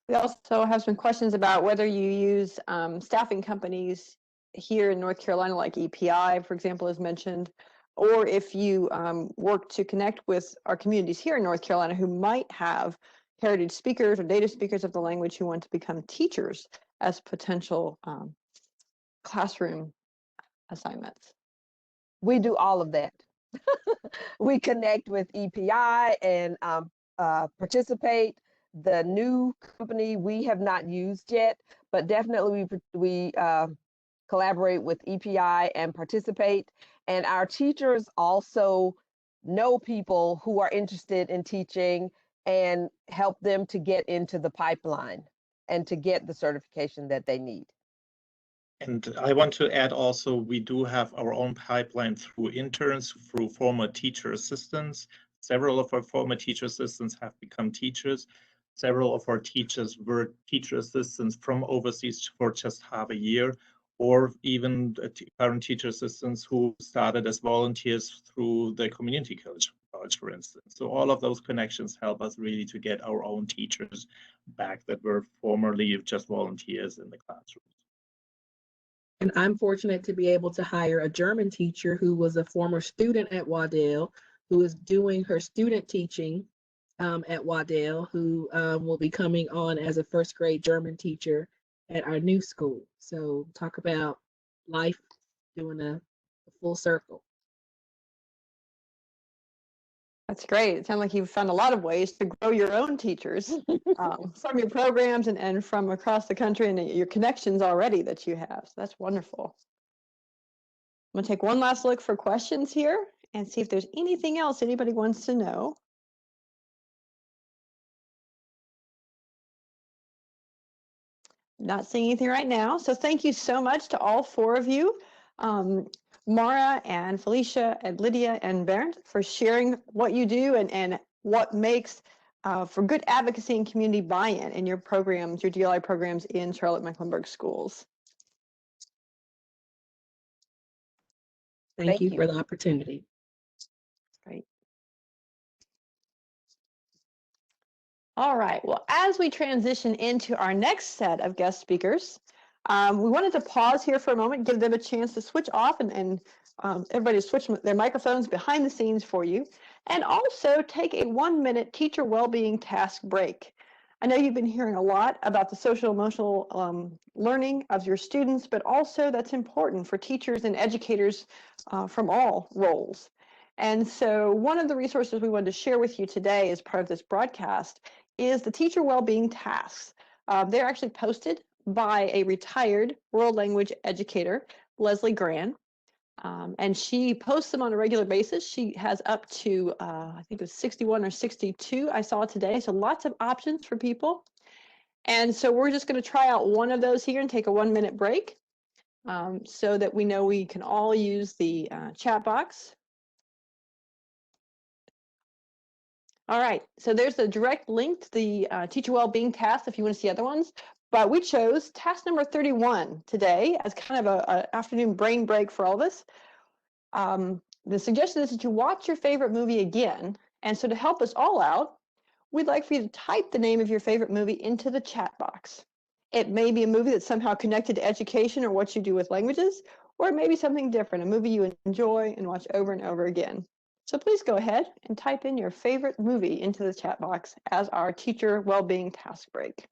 We also have some questions about whether you use staffing companies here in North Carolina, like EPI, for example, is mentioned, or if you work to connect with our communities here in North Carolina who might have heritage speakers or native speakers of the language who want to become teachers as potential classroom assignments. We do all of that. We connect with EPI and participate. The new company we have not used yet, but definitely we collaborate with EPI and participate. And our teachers also know people who are interested in teaching and help them to get into the pipeline and to get the certification that they need. And I want to add also, we do have our own pipeline through interns, through former teacher assistants. Several of our former teacher assistants have become teachers. Several of our teachers were teacher assistants from overseas for just half a year, or even current teacher assistants who started as volunteers through the community college, for instance. So all of those connections help us really to get our own teachers back that were formerly just volunteers in the classroom. And I'm fortunate to be able to hire a German teacher who was a former student at Waddell, who is doing her student teaching at Waddell, who will be coming on as a first grade German teacher at our new school. So talk about life doing a full circle. That's great. It sounds like you've found a lot of ways to grow your own teachers from your programs and from across the country and your connections already that you have. So that's wonderful. I'm going to take one last look for questions here and see if there's anything else anybody wants to know. Not seeing anything right now. So thank you so much to all four of you. Mara and Felicia and Lydia and Bernd for sharing what you do and what makes for good advocacy and community buy-in in your programs, your DLI programs in Charlotte-Mecklenburg schools. Thank you for the opportunity. Great. All right, well, as we transition into our next set of guest speakers, we wanted to pause here for a moment, give them a chance to switch off and everybody switch their microphones behind the scenes for you, and also take a 1-minute teacher well-being task break. I know you've been hearing a lot about the social emotional learning of your students, but also that's important for teachers and educators from all roles. And so one of the resources we wanted to share with you today as part of this broadcast is the teacher well-being tasks. They're actually posted by a retired world language educator, Leslie Gran, and she posts them on a regular basis. She has up to, I think it was 61 or 62 I saw today, so lots of options for people. And so we're just going to try out one of those here and take a 1-minute break so that we know we can all use the chat box. All right, so there's a direct link to the teacher well-being task if you want to see other ones. But we chose task number 31 today as kind of an afternoon brain break for all of us. The suggestion is that you watch your favorite movie again. And so to help us all out, we'd like for you to type the name of your favorite movie into the chat box. It may be a movie that's somehow connected to education or what you do with languages, or it may be something different, a movie you enjoy and watch over and over again. So please go ahead and type in your favorite movie into the chat box as our teacher well-being task break.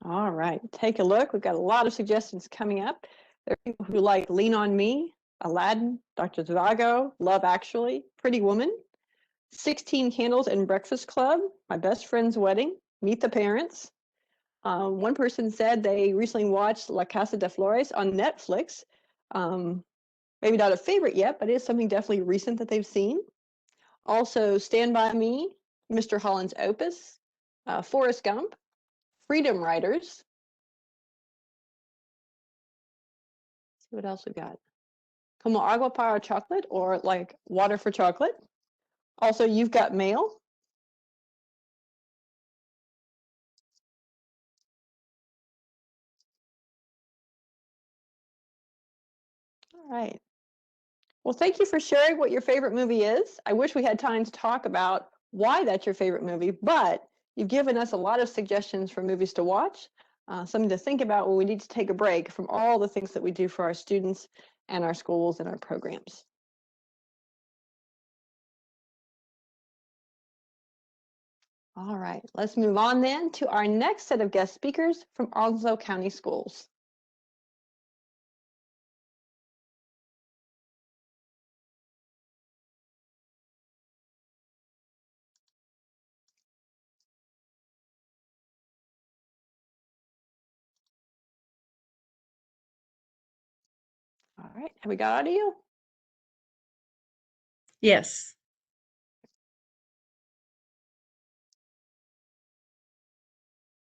All right, take a look. We've got a lot of suggestions coming up. There are people who like Lean on Me, Aladdin, Dr. Zhivago, Love Actually, Pretty Woman, 16 Candles and Breakfast Club, My Best Friend's Wedding, Meet the Parents. One person said they recently watched La Casa de Flores on Netflix. Maybe not a favorite yet, but it is something definitely recent that they've seen. Also, Stand By Me, Mr. Holland's Opus, Forrest Gump, Freedom Riders. Let's see what else we got. Como agua para chocolate, or like water for chocolate. Also, You've Got Mail, All right. Well, thank you for sharing what your favorite movie is. I wish we had time to talk about why that's your favorite movie, but you've given us a lot of suggestions for movies to watch, something to think about when we need to take a break from all the things that we do for our students and our schools and our programs. All right, let's move on then to our next set of guest speakers from Onslow County Schools. All right, have we got audio? Yes.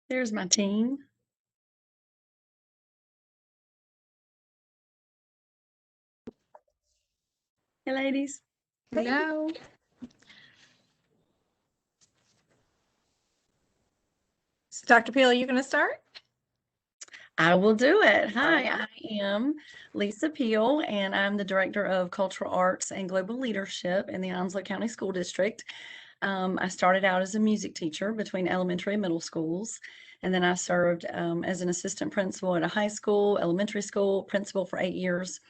There's my team. Hey, ladies. Hello. So Dr. Peel, are you going to start? I will do it. Hi, I am Lisa Peel, and I'm the Director of Cultural Arts and Global Leadership in the Onslow County School District. I started out as a music teacher between elementary and middle schools, and then I served as an assistant principal at a high school, elementary school, principal for 8 years.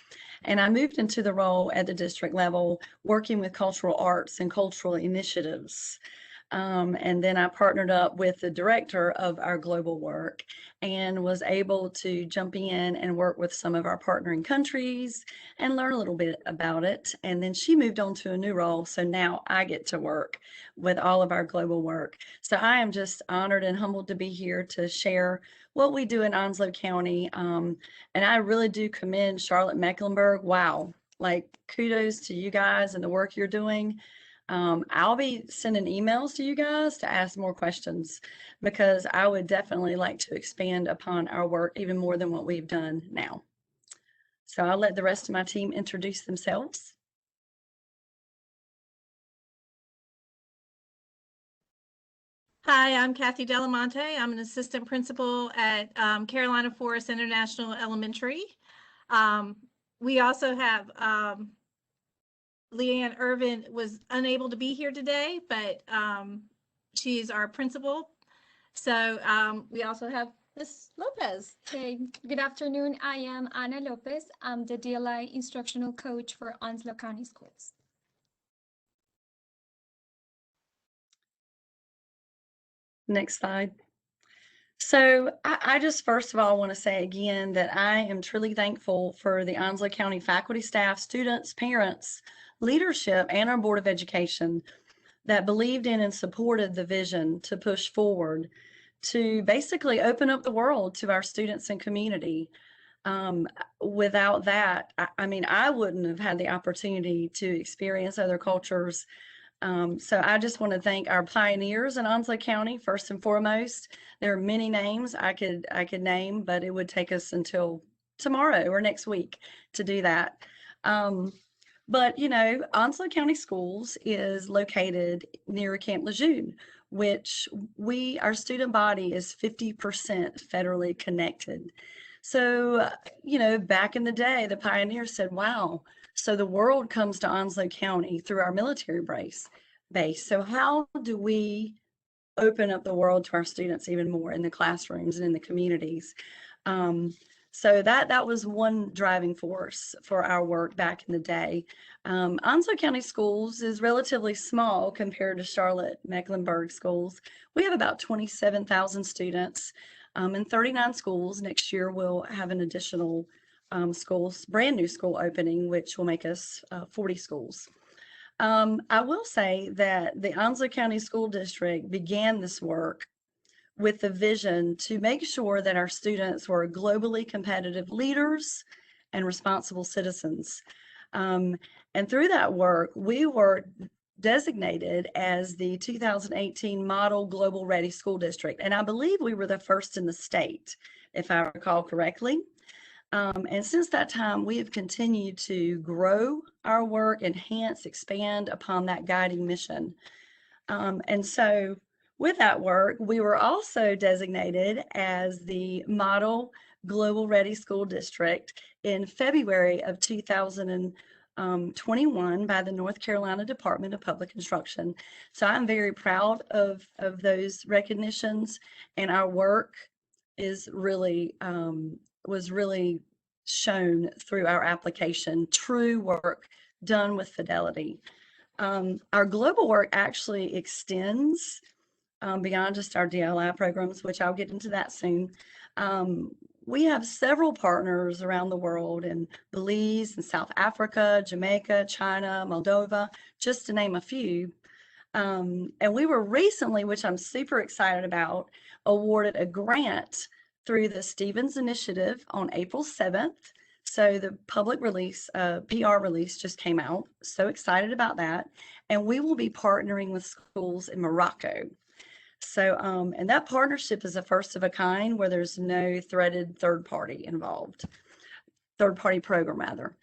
And I moved into the role at the district level, working with cultural arts and cultural initiatives. And then I partnered up with the director of our global work and was able to jump in and work with some of our partnering countries and learn a little bit about it. And then she moved on to a new role. So now I get to work with all of our global work. So I am just honored and humbled to be here to share what we do in Onslow County. And I really do commend Charlotte-Mecklenburg. Wow. Like, kudos to you guys and the work you're doing. I'll be sending emails to you guys to ask more questions because I would definitely like to expand upon our work even more than what we've done now. So I'll let the rest of my team introduce themselves. Hi, I'm Kathy Delamonte. I'm an assistant principal at Carolina Forest International Elementary. We also have Leanne Irvin was unable to be here today, but she's our principal. So we also have Ms. Lopez. Okay, good afternoon. I am Ana Lopez. I'm the DLI instructional coach for Onslow County Schools. Next slide. So I just first of all want to say again that I am truly thankful for the Onslow County faculty, staff, students, parents, leadership, and our Board of Education that believed in and supported the vision to push forward to basically open up the world to our students and community. Without that, I mean, I wouldn't have had the opportunity to experience other cultures. So I just want to thank our pioneers in Onslow County, first and foremost. There are many names I could name, but it would take us until tomorrow or next week to do that. But, you know, Onslow County Schools is located near Camp Lejeune, which our student body is 50% federally connected. So, you know, back in the day, the pioneers said, wow, so the world comes to Onslow County through our military base. So how do we open up the world to our students even more in the classrooms and in the communities? So that was one driving force for our work back in the day. Onslow County Schools is relatively small compared to Charlotte-Mecklenburg schools. We have about 27,000 students in 39 schools. Next year we'll have an additional brand new school opening, which will make us 40 schools. I will say that the Onslow County School District began this work with the vision to make sure that our students were globally competitive leaders and responsible citizens. And through that work, we were designated as the 2018 Model Global Ready School District. And I believe we were the first in the state, if I recall correctly. And since that time, we have continued to grow our work, enhance, expand upon that guiding mission. And so with that work, we were also designated as the Model Global Ready School District in February of 2021 by the North Carolina Department of Public Instruction. So I'm very proud of those recognitions, and our work is really was really shown through our application. True work done with fidelity. Our global work actually extends beyond just our DLI programs, which I'll get into that soon. We have several partners around the world in Belize and South Africa, Jamaica, China, Moldova, just to name a few. And we were recently, which I'm super excited about, awarded a grant through the Stevens Initiative on April 7th. So the public release, PR release just came out. So excited about that. And we will be partnering with schools in Morocco. So, and that partnership is a first of a kind where there's no threaded third party involved, third party program rather.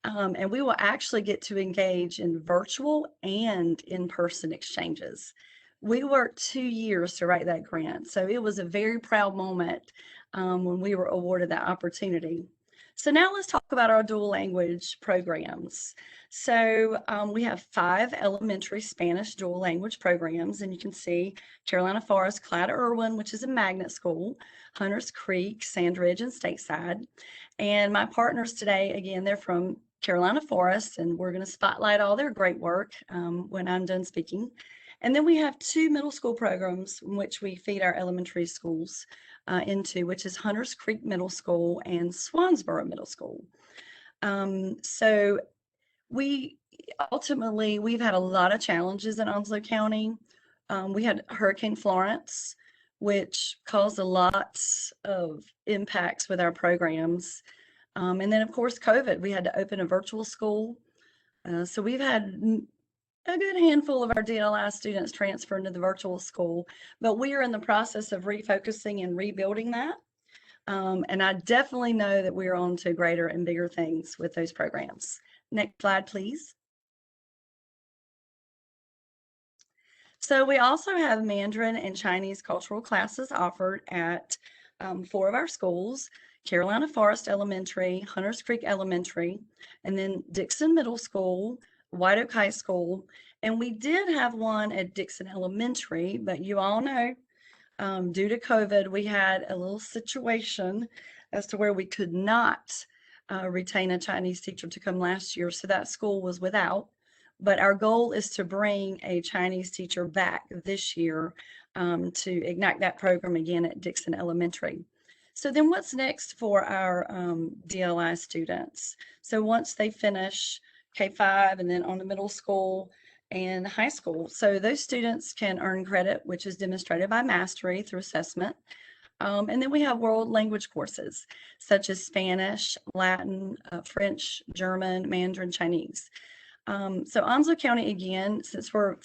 And we will actually get to engage in virtual and in-person exchanges. We worked 2 years to write that grant. So it was a very proud moment when we were awarded that opportunity. So now let's talk about our dual language programs. So we have 5 elementary Spanish dual language programs, and you can see Carolina Forest, Clyde Irwin, which is a magnet school, Hunters Creek, Sandridge, and Stateside. And my partners today, again, they're from Carolina Forest, and we're going to spotlight all their great work when I'm done speaking. And then we have 2 middle school programs in which we feed our elementary schools into, which is Hunters Creek Middle School and Swansboro Middle School. So we've had a lot of challenges in Onslow County. We had Hurricane Florence, which caused a lot of impacts with our programs. And then, of course, COVID, we had to open a virtual school. So we've had a good handful of our DLI students transfer into the virtual school, but we are in the process of refocusing and rebuilding that. And I definitely know that we're on to greater and bigger things with those programs. Next slide, please. So we also have Mandarin and Chinese cultural classes offered at 4 of our schools: Carolina Forest Elementary, Hunters Creek Elementary, and then Dixon Middle School, White Oak High School. And we did have one at Dixon Elementary, but you all know, due to COVID, we had a little situation as to where we could not retain a Chinese teacher to come last year. So that school was without. But our goal is to bring a Chinese teacher back this year to ignite that program again at Dixon Elementary. So then what's next for our DLI students? So once they finish K-5 and then on to middle school and high school, so those students can earn credit, which is demonstrated by mastery through assessment. And then we have world language courses such as Spanish, Latin, French, German, Mandarin, Chinese. So Onslow County, again, since we're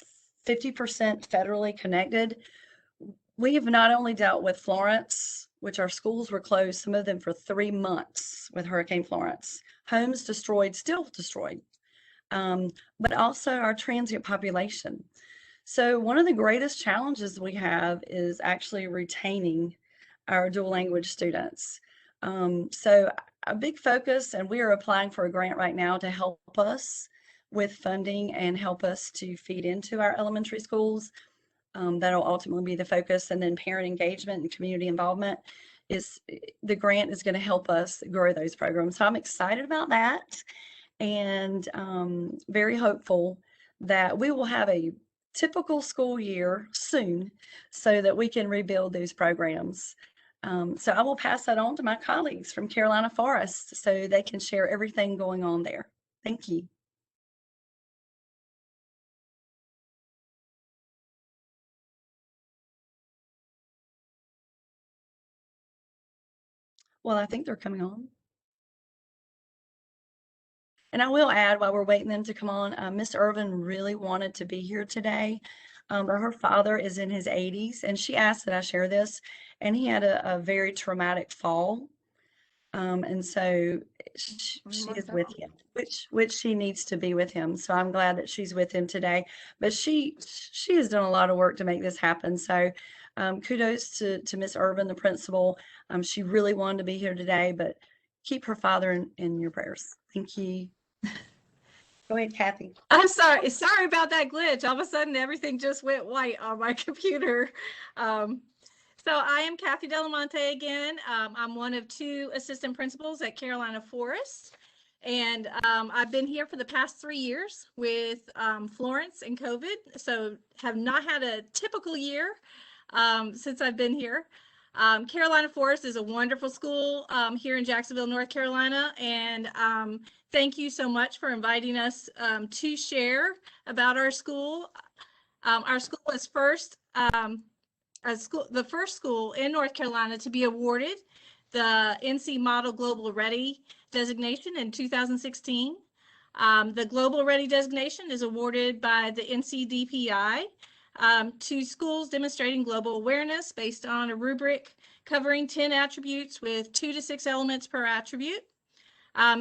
50% federally connected, we have not only dealt with Florence, which our schools were closed, some of them for 3 months with Hurricane Florence, homes destroyed, still destroyed, but also our transient population. So one of the greatest challenges we have is actually retaining our dual language students. So a big focus, and we are applying for a grant right now to help us with funding and help us to feed into our elementary schools. That'll ultimately be the focus. And then parent engagement and community involvement is the grant is going to help us grow those programs. So I'm excited about that, and very hopeful that we will have a typical school year soon so that we can rebuild these programs. So I will pass that on to my colleagues from Carolina Forest so they can share everything going on there. Thank you. Well, I think they're coming on. And I will add, while we're waiting them to come on, Miss Irvin really wanted to be here today. But her father is in his 80s, and she asked that I share this, and he had a very traumatic fall. And so she is with him, which she needs to be with him. So I'm glad that she's with him today. But she has done a lot of work to make this happen. So Kudos to Miss Irvin, the principal. She really wanted to be here today, but keep her father in your prayers. Thank you. Go ahead, Kathy. I'm sorry. Sorry about that glitch. All of a sudden, everything just went white on my computer. So I am Kathy Delamonte again. I'm one of 2 assistant principals at Carolina Forest. And I've been here for the past 3 years with Florence and COVID. So have not had a typical year since I've been here. Carolina Forest is a wonderful school here in Jacksonville, North Carolina. And thank you so much for inviting us to share about our school. Our school was the first school in North Carolina to be awarded the NC Model Global Ready designation in 2016. The Global Ready designation is awarded by the NCDPI to schools demonstrating global awareness based on a rubric covering 10 attributes with 2 to 6 elements per attribute.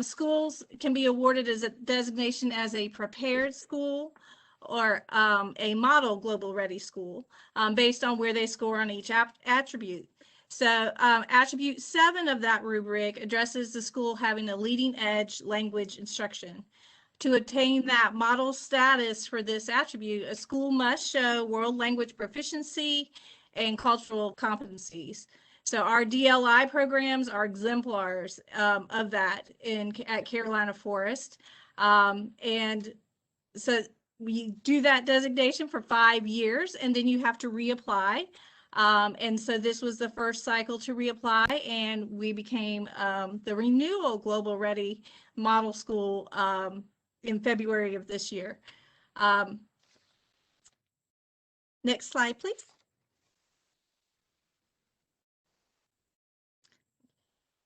Schools can be awarded as a designation as a prepared school or a model global ready school based on where they score on each attribute. So attribute 7 of that rubric addresses the school having a leading edge language instruction. To attain that model status for this attribute, a school must show world language proficiency and cultural competencies. So our DLI programs are exemplars of that at Carolina Forest. And so we do that designation for 5 years, and then you have to reapply. And so this was the first cycle to reapply, and we became the renewal Global Ready Model School in February of this year. Next slide, please.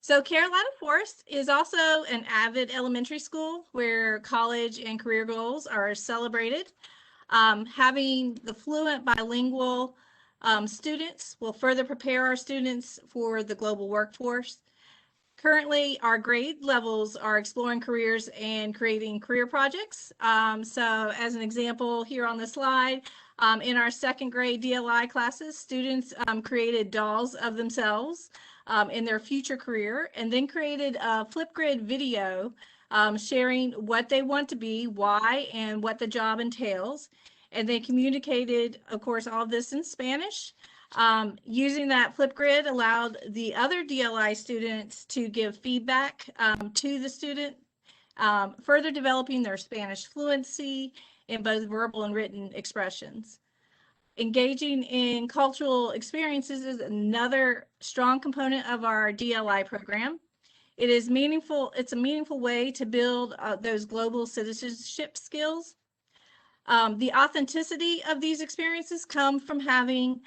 So Carolina Forest is also an avid elementary school where college and career goals are celebrated. Having the fluent bilingual students will further prepare our students for the global workforce. Currently, our grade levels are exploring careers and creating career projects. So as an example here on the slide, in our 2nd grade DLI classes, students created dolls of themselves in their future career, and then created a Flipgrid video sharing what they want to be, why, and what the job entails. And they communicated, of course, all of this in Spanish. Using that Flipgrid allowed the other DLI students to give feedback to the student, further developing their Spanish fluency in both verbal and written expressions. Engaging in cultural experiences is another strong component of our DLI program. It is meaningful. It's a meaningful way to build those global citizenship skills. The authenticity of these experiences come from having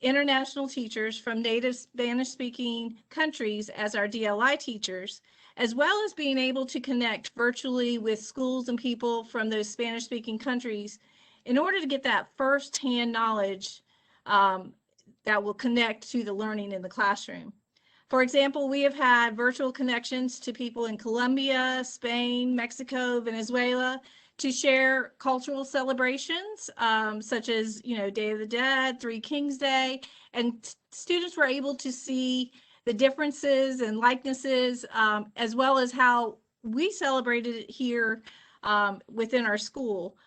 international teachers from native Spanish-speaking countries as our DLI teachers, as well as being able to connect virtually with schools and people from those Spanish-speaking countries in order to get that first-hand knowledge that will connect to the learning in the classroom. For example, we have had virtual connections to people in Colombia, Spain, Mexico, Venezuela, to share cultural celebrations, such as, Day of the Dead, Three Kings Day, and students were able to see the differences and likenesses, as well as how we celebrated it here within our school.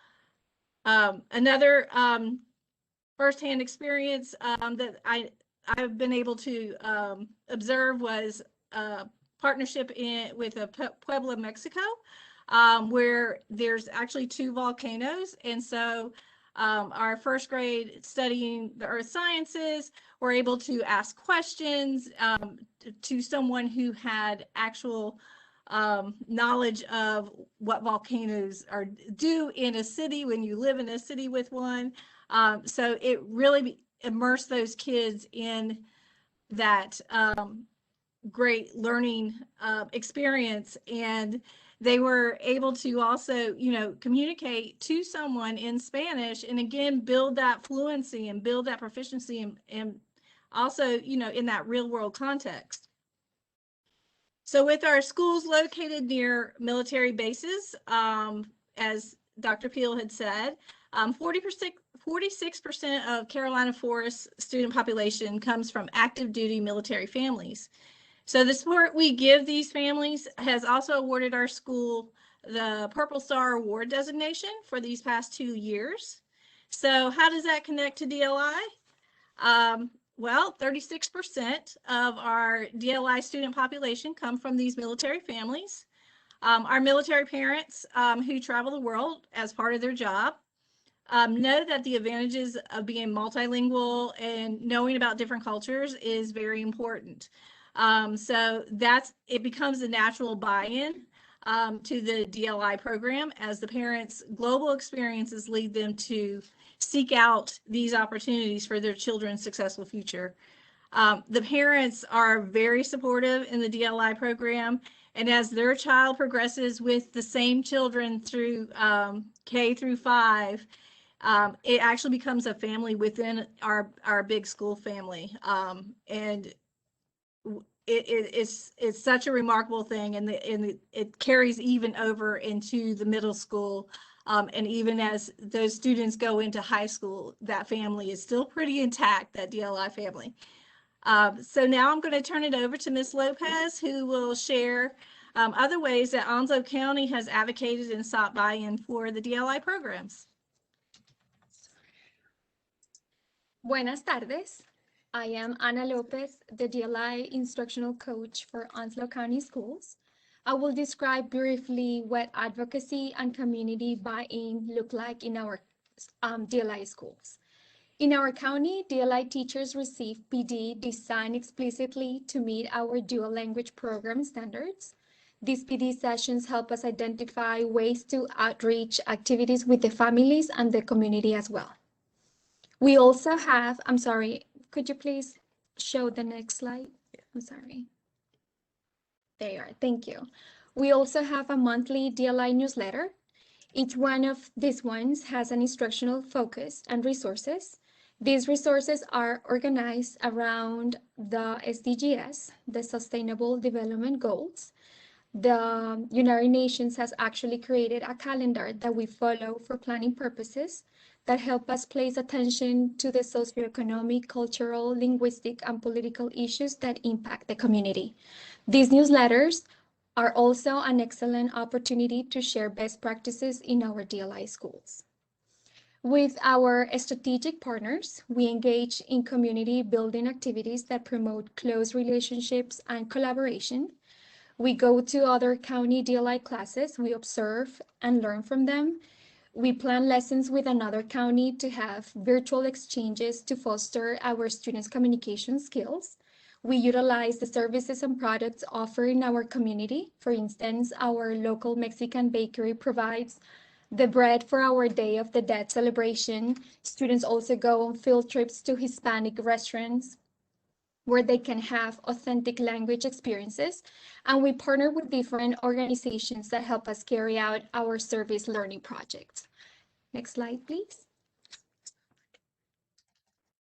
Another firsthand experience that I've been able to observe was a partnership with Puebla, Mexico, where there's actually 2 volcanoes. And so our 1st grade studying the earth sciences were able to ask questions to someone who had actual knowledge of what volcanoes do in a city when you live in a city with one. So it really immersed those kids in that great learning experience, and they were able to also, communicate to someone in Spanish, and again, build that fluency and build that proficiency, and also, in that real world context. So with our schools located near military bases, as Dr. Peel had said, 40% 46% of Carolina Forest student population comes from active duty military families. So the support we give these families has also awarded our school the Purple Star Award designation for these past 2 years. So how does that connect to DLI? Well, 36% of our DLI student population come from these military families. Our military parents who travel the world as part of their job know that the advantages of being multilingual and knowing about different cultures is very important. So it becomes a natural buy-in to the DLI program as the parents' global experiences lead them to seek out these opportunities for their children's successful future. The parents are very supportive in the DLI program, and as their child progresses with the same children through K through 5, it actually becomes a family within our big school family. And it's such a remarkable thing, and it carries even over into the middle school. And even as those students go into high school, that family is still pretty intact, that DLI family. So now I'm going to turn it over to Ms. Lopez, who will share other ways that Onslow County has advocated and sought buy-in for the DLI programs. Buenas tardes. I am Ana Lopez, the DLI instructional coach for Onslow County Schools. I will describe briefly what advocacy and community buy-in look like in our DLI schools. In our county, DLI teachers receive PD designed explicitly to meet our dual language program standards. These PD sessions help us identify ways to outreach activities with the families and the community as well. We also have, I'm sorry, could you please show the next slide? I'm sorry. There you are, thank you. We also have a monthly DLI newsletter. Each one of these ones has an instructional focus and resources. These resources are organized around the SDGs, the Sustainable Development Goals. The United Nations has actually created a calendar that we follow for planning purposes that help us place attention to the socioeconomic, cultural, linguistic, and political issues that impact the community. These newsletters are also an excellent opportunity to share best practices in our DLI schools. With our strategic partners, we engage in community building activities that promote close relationships and collaboration. We go to other county DLI classes, we observe and learn from them. We plan lessons with another county to have virtual exchanges to foster our students' communication skills. We utilize the services and products offered in our community. For instance, our local Mexican bakery provides the bread for our Day of the Dead celebration. Students also go on field trips to Hispanic restaurants where they can have authentic language experiences. And we partner with different organizations that help us carry out our service learning projects. Next slide, please.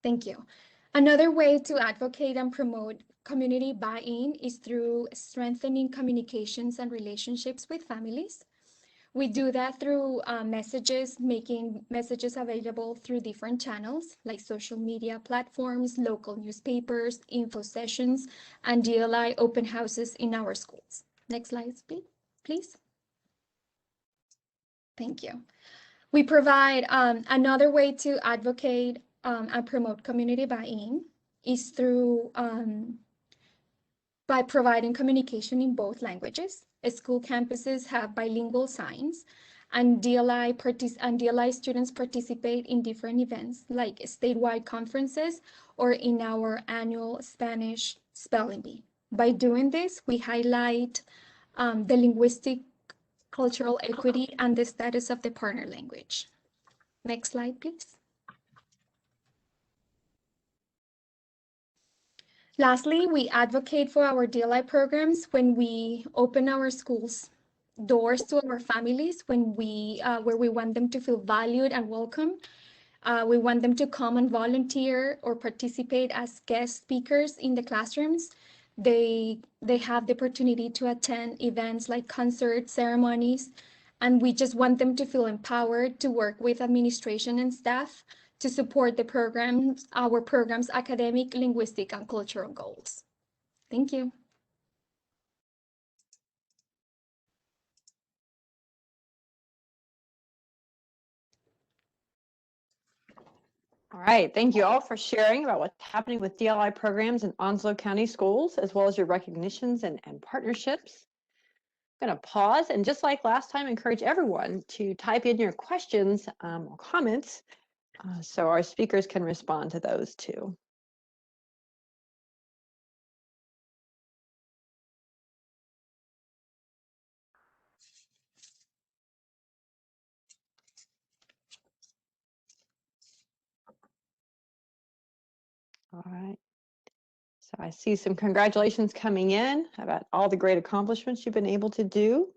Thank you. Another way to advocate and promote community buy-in is through strengthening communications and relationships with families. We do that through making messages available through different channels like social media platforms, local newspapers, info sessions, and DLI open houses in our schools. Next slide, please. Thank you. We provide another way to advocate and promote community buy-in is through by providing communication in both languages. School campuses have bilingual signs, and DLI students participate in different events like statewide conferences or in our annual Spanish spelling bee. By doing this, we highlight the linguistic, cultural equity, and the status of the partner language. Next slide, please. Lastly, we advocate for our DLI programs when we open our schools doors to our families, when where we want them to feel valued and welcome. We want them to come and volunteer or participate as guest speakers in the classrooms. They have the opportunity to attend events like concerts, ceremonies, and we just want them to feel empowered to work with administration and staff to support the programs, our program's academic, linguistic, and cultural goals. Thank you. All right, thank you all for sharing about what's happening with DLI programs in Onslow County Schools, as well as your recognitions and partnerships. I'm going to pause and, just like last time, encourage everyone to type in your questions or comments so our speakers can respond to those too. All right. So I see some congratulations coming in about all the great accomplishments you've been able to do.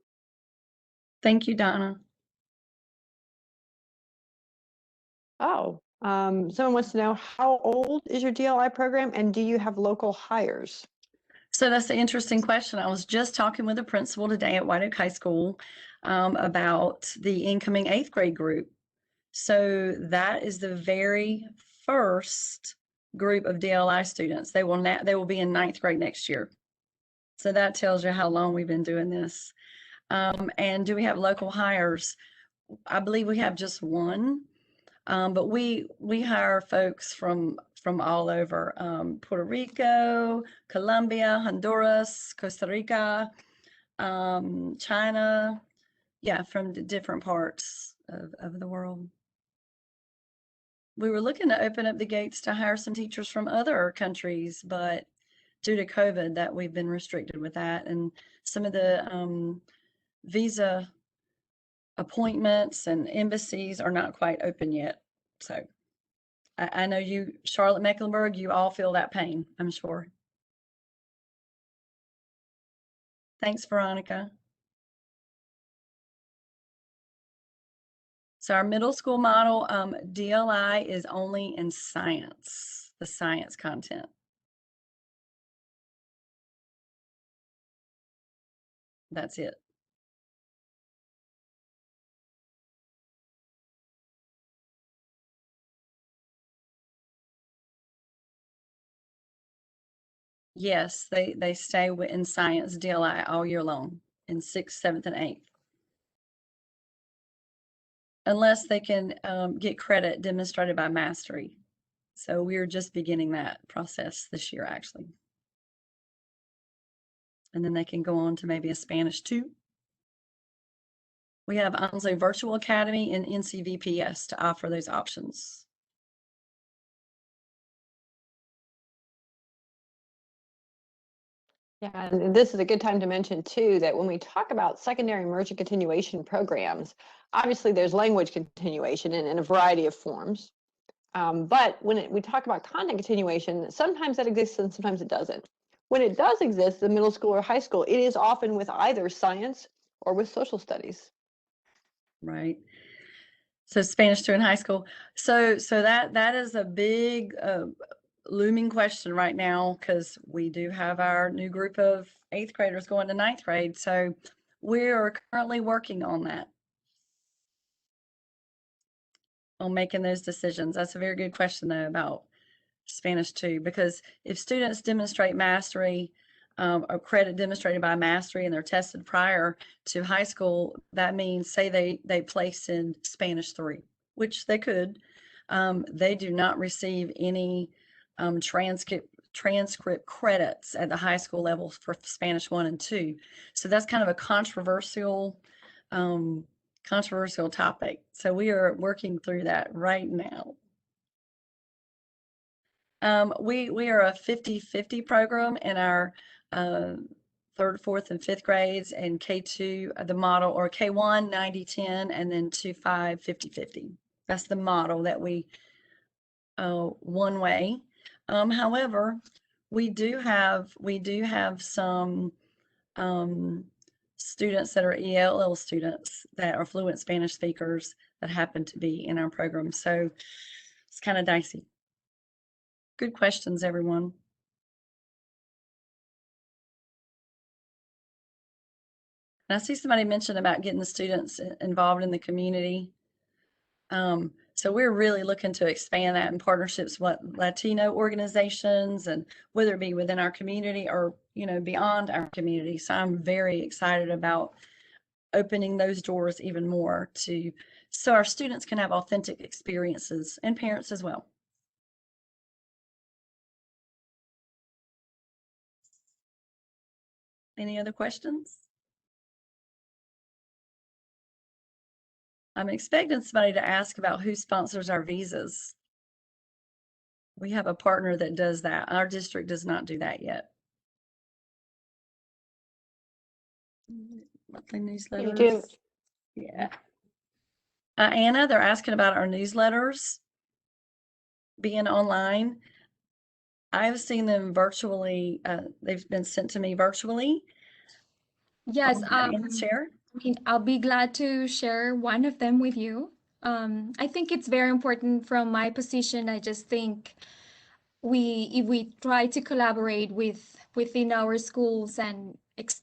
Thank you, Donna. Oh, someone wants to know, how old is your DLI program and do you have local hires? So that's an interesting question. I was just talking with a principal today at White Oak High School about the incoming 8th grade group. So that is the very first group of DLI students. They will be in 9th grade next year. So that tells you how long we've been doing this. And do we have local hires? I believe we have just one, but we hire folks from all over, Puerto Rico, Colombia, Honduras, Costa Rica, China, yeah, from the different parts of the world. We were looking to open up the gates to hire some teachers from other countries, but due to COVID, that we've been restricted with that, and some of the visa appointments and embassies are not quite open yet. So I know you, Charlotte-Mecklenburg, you all feel that pain, I'm sure. Thanks, Veronica. So our middle school model, DLI is only in science, the science content. That's it. Yes, they stay in science DLI all year long in 6th, 7th, and 8th. Unless they can get credit demonstrated by mastery. So we're just beginning that process this year, actually. And then they can go on to maybe a Spanish 2. We have Onslow Virtual Academy and NCVPS to offer those options. Yeah, and this is a good time to mention too that when we talk about secondary immersion continuation programs, obviously there's language continuation in a variety of forms. But when we talk about content continuation, sometimes that exists and sometimes it doesn't. When it does exist in middle school or high school, it is often with either science or with social studies. Right. So Spanish 2 in high school. So that is a big looming question right now, because we do have our new group of 8th graders going to 9th grade. So we are currently working on that, on making those decisions. That's a very good question though about Spanish 2, because if students demonstrate mastery, or credit demonstrated by mastery, and they're tested prior to high school, that means, say they place in Spanish 3, which they could, they do not receive any transcript credits at the high school level for Spanish 1 and 2. So that's kind of a controversial topic. So we are working through that right now. We are a 50-50 program in our 3rd, 4th, and 5th grades, and K2, the model, or K1, 90-10, and then 2-5, 50-50. That's the model that we, one way. However, we do have some students that are ELL students that are fluent Spanish speakers that happen to be in our program. So it's kind of dicey. Good questions, everyone. And I see somebody mentioned about getting the students involved in the community. So we're really looking to expand that in partnerships with Latino organizations, and whether it be within our community or, beyond our community. So I'm very excited about opening those doors even more so our students can have authentic experiences, and parents as well. Any other questions? I'm expecting somebody to ask about who sponsors our visas. We have a partner that does that. Our district does not do that yet. Monthly newsletters. You do. Yeah. Anna, they're asking about our newsletters being online. I've seen them virtually. They've been sent to me virtually. Yes, Share. I'll be glad to share one of them with you. I think it's very important from my position. I just think if we try to collaborate within our schools and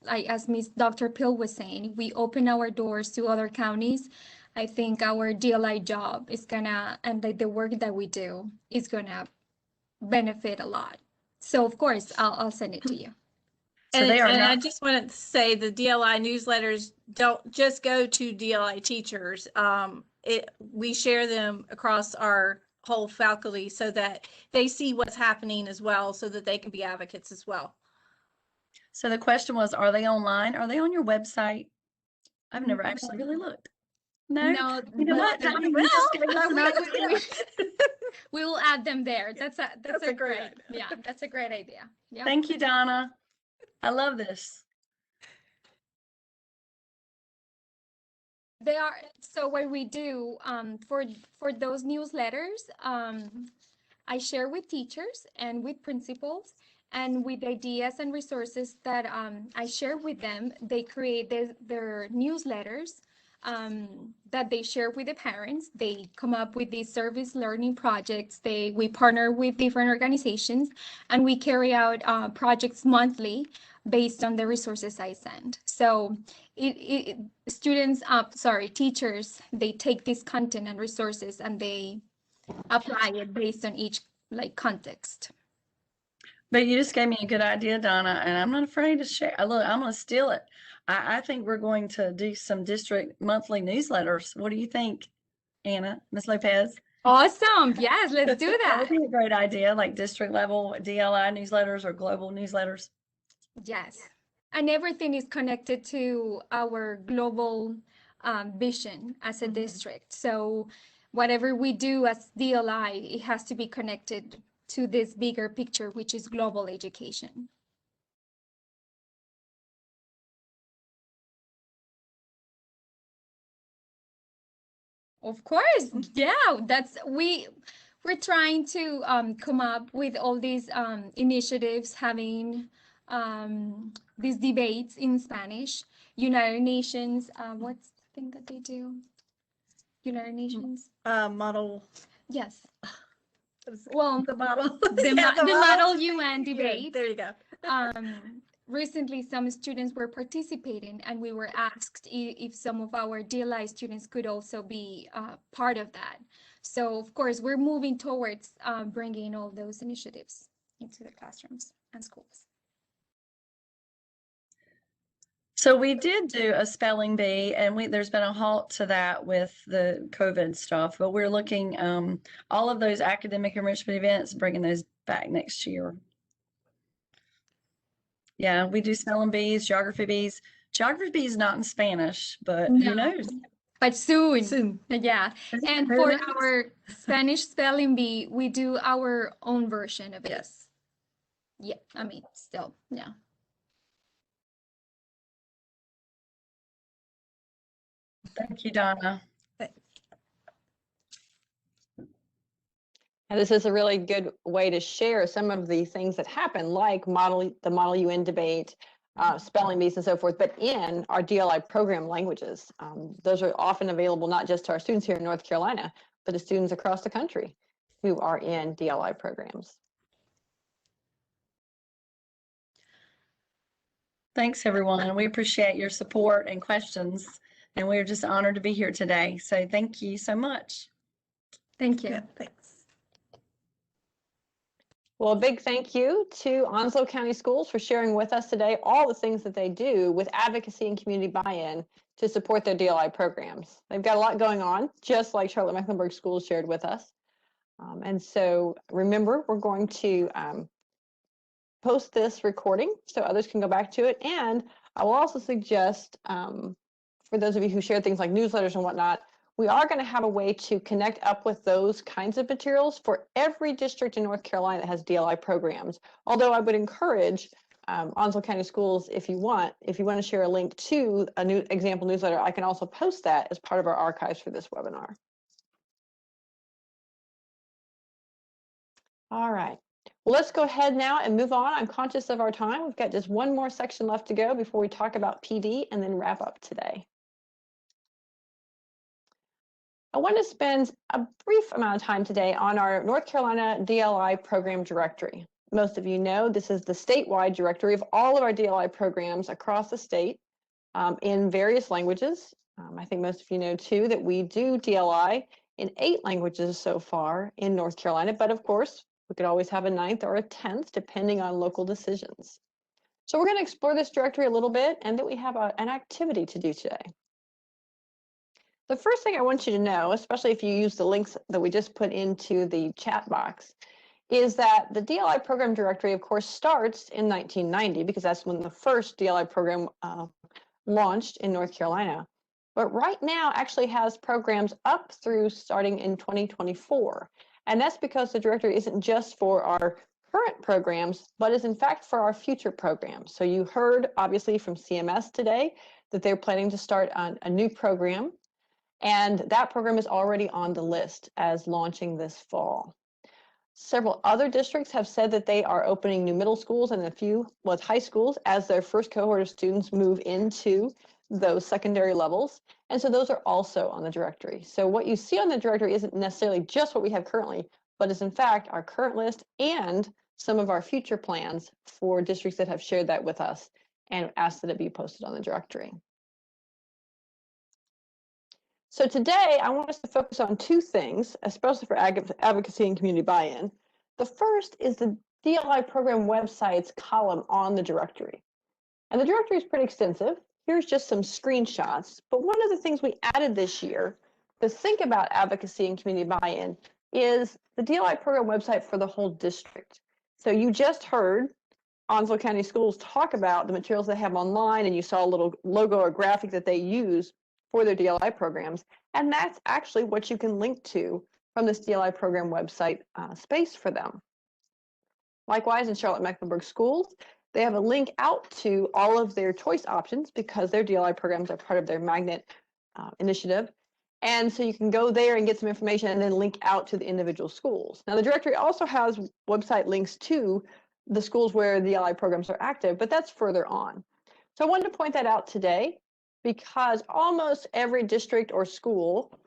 like as Miss Dr. Pill was saying, we open our doors to other counties. I think our DLI job is gonna, and the work that we do is gonna benefit a lot. So of course, I'll send it to you. So And, they are and I not. just wanted to say the DLI newsletters don't just go to DLI teachers. We share them across our whole faculty so that they see what's happening as well, so that they can be advocates as well. So the question was, are they online? Are they on your website? I've never actually really looked. No, No, you know what? but Donna, you just gave us an we- idea. we will add them there. That's a great great, idea. yeah, that's a great idea. Yeah. Thank you, Donna. I love this. They are, so what we do for those newsletters, I share with teachers and with principals, and with ideas and resources that I share with them. They create their newsletters that they share with the parents. They come up with these service learning projects. We partner with different organizations, and we carry out projects monthly based on the resources I send. So teachers, they take this content and resources and they apply it based on each context. But you just gave me a good idea, Donna, and I'm not afraid to share. Look, I'm going to steal it. I think we're going to do some district monthly newsletters. What do you think, Anna, Ms. Lopez? Awesome. Yes, let's do That that. would be a great idea, like district level DLI newsletters or global newsletters. Yes. And everything is connected to our global vision as a district. So whatever we do as DLI, it has to be connected to this bigger picture, which is global education. Of course, yeah, we're trying to come up with all these initiatives, having these debates in Spanish. United Nations, what's the thing that they do? United Nations. Model. Yes. Well, The model. the Model UN debate. There you go. Recently, some students were participating, and we were asked if some of our DLI students could also be part of that. So, of course, we're moving towards bringing all those initiatives into the classrooms and schools. So we did do a spelling bee, and there's been a halt to that with the COVID stuff, but we're looking all of those academic enrichment events, bringing those back next year. Yeah, we do spelling bees, geography bees. Geography bees not in Spanish, but who knows? But soon. Yeah. And Who for knows? our Spanish spelling bee, we do our own version of it. Yes. Yeah, I mean, still, yeah. Thank you, Donna. And this is a really good way to share some of the things that happen, like the Model UN debate, spelling bees and so forth, but in our DLI program languages. Those are often available not just to our students here in North Carolina, but to students across the country who are in DLI programs. Thanks, everyone. We appreciate your support and questions, and we're just honored to be here today. So thank you so much. Thank you. Yeah, thanks. Well, a big thank you to Onslow County Schools for sharing with us today all the things that they do with advocacy and community buy-in to support their DLI programs. They've got a lot going on, just like Charlotte-Mecklenburg Schools shared with us. And so remember, we're going to post this recording so others can go back to it. And I will also suggest, for those of you who share things like newsletters and whatnot, we are going to have a way to connect up with those kinds of materials for every district in North Carolina that has DLI programs. Although I would encourage Onslow County Schools, if you want to share a link to a new example newsletter, I can also post that as part of our archives for this webinar. All right. Well, let's go ahead now and move on. I'm conscious of our time. We've got just one more section left to go before we talk about PD and then wrap up today. I want to spend a brief amount of time today on our North Carolina DLI program directory. Most of you know this is the statewide directory of all of our DLI programs across the state in various languages. I think most of you know too that we do DLI in 8 languages so far in North Carolina, but of course we could always have a 9th or a 10th depending on local decisions. So we're going to explore this directory a little bit, and then we have an activity to do today. The first thing I want you to know, especially if you use the links that we just put into the chat box, is that the DLI program directory, of course, starts in 1990 because that's when the first DLI program launched in North Carolina. But right now actually has programs up through starting in 2024. And that's because the directory isn't just for our current programs, but is in fact for our future programs. So you heard obviously from CMS today that they're planning to start on a new program. And that program is already on the list as launching this fall. Several other districts have said that they are opening new middle schools and a few high schools as their first cohort of students move into those secondary levels. And so those are also on the directory. So what you see on the directory isn't necessarily just what we have currently, but is in fact our current list and some of our future plans for districts that have shared that with us and asked that it be posted on the directory. So today, I want us to focus on 2 things, especially for advocacy and community buy-in. The first is the DLI program websites column on the directory. And the directory is pretty extensive. Here's just some screenshots. But one of the things we added this year to think about advocacy and community buy-in is the DLI program website for the whole district. So you just heard Onslow County Schools talk about the materials they have online, and you saw a little logo or graphic that they use for their DLI programs, and that's actually what you can link to from this DLI program website space for them. Likewise, in Charlotte-Mecklenburg Schools, they have a link out to all of their choice options because their DLI programs are part of their magnet initiative. And so you can go there and get some information and then link out to the individual schools. Now, the directory also has website links to the schools where the DLI programs are active, but that's further on. So I wanted to point that out today, because almost every district or school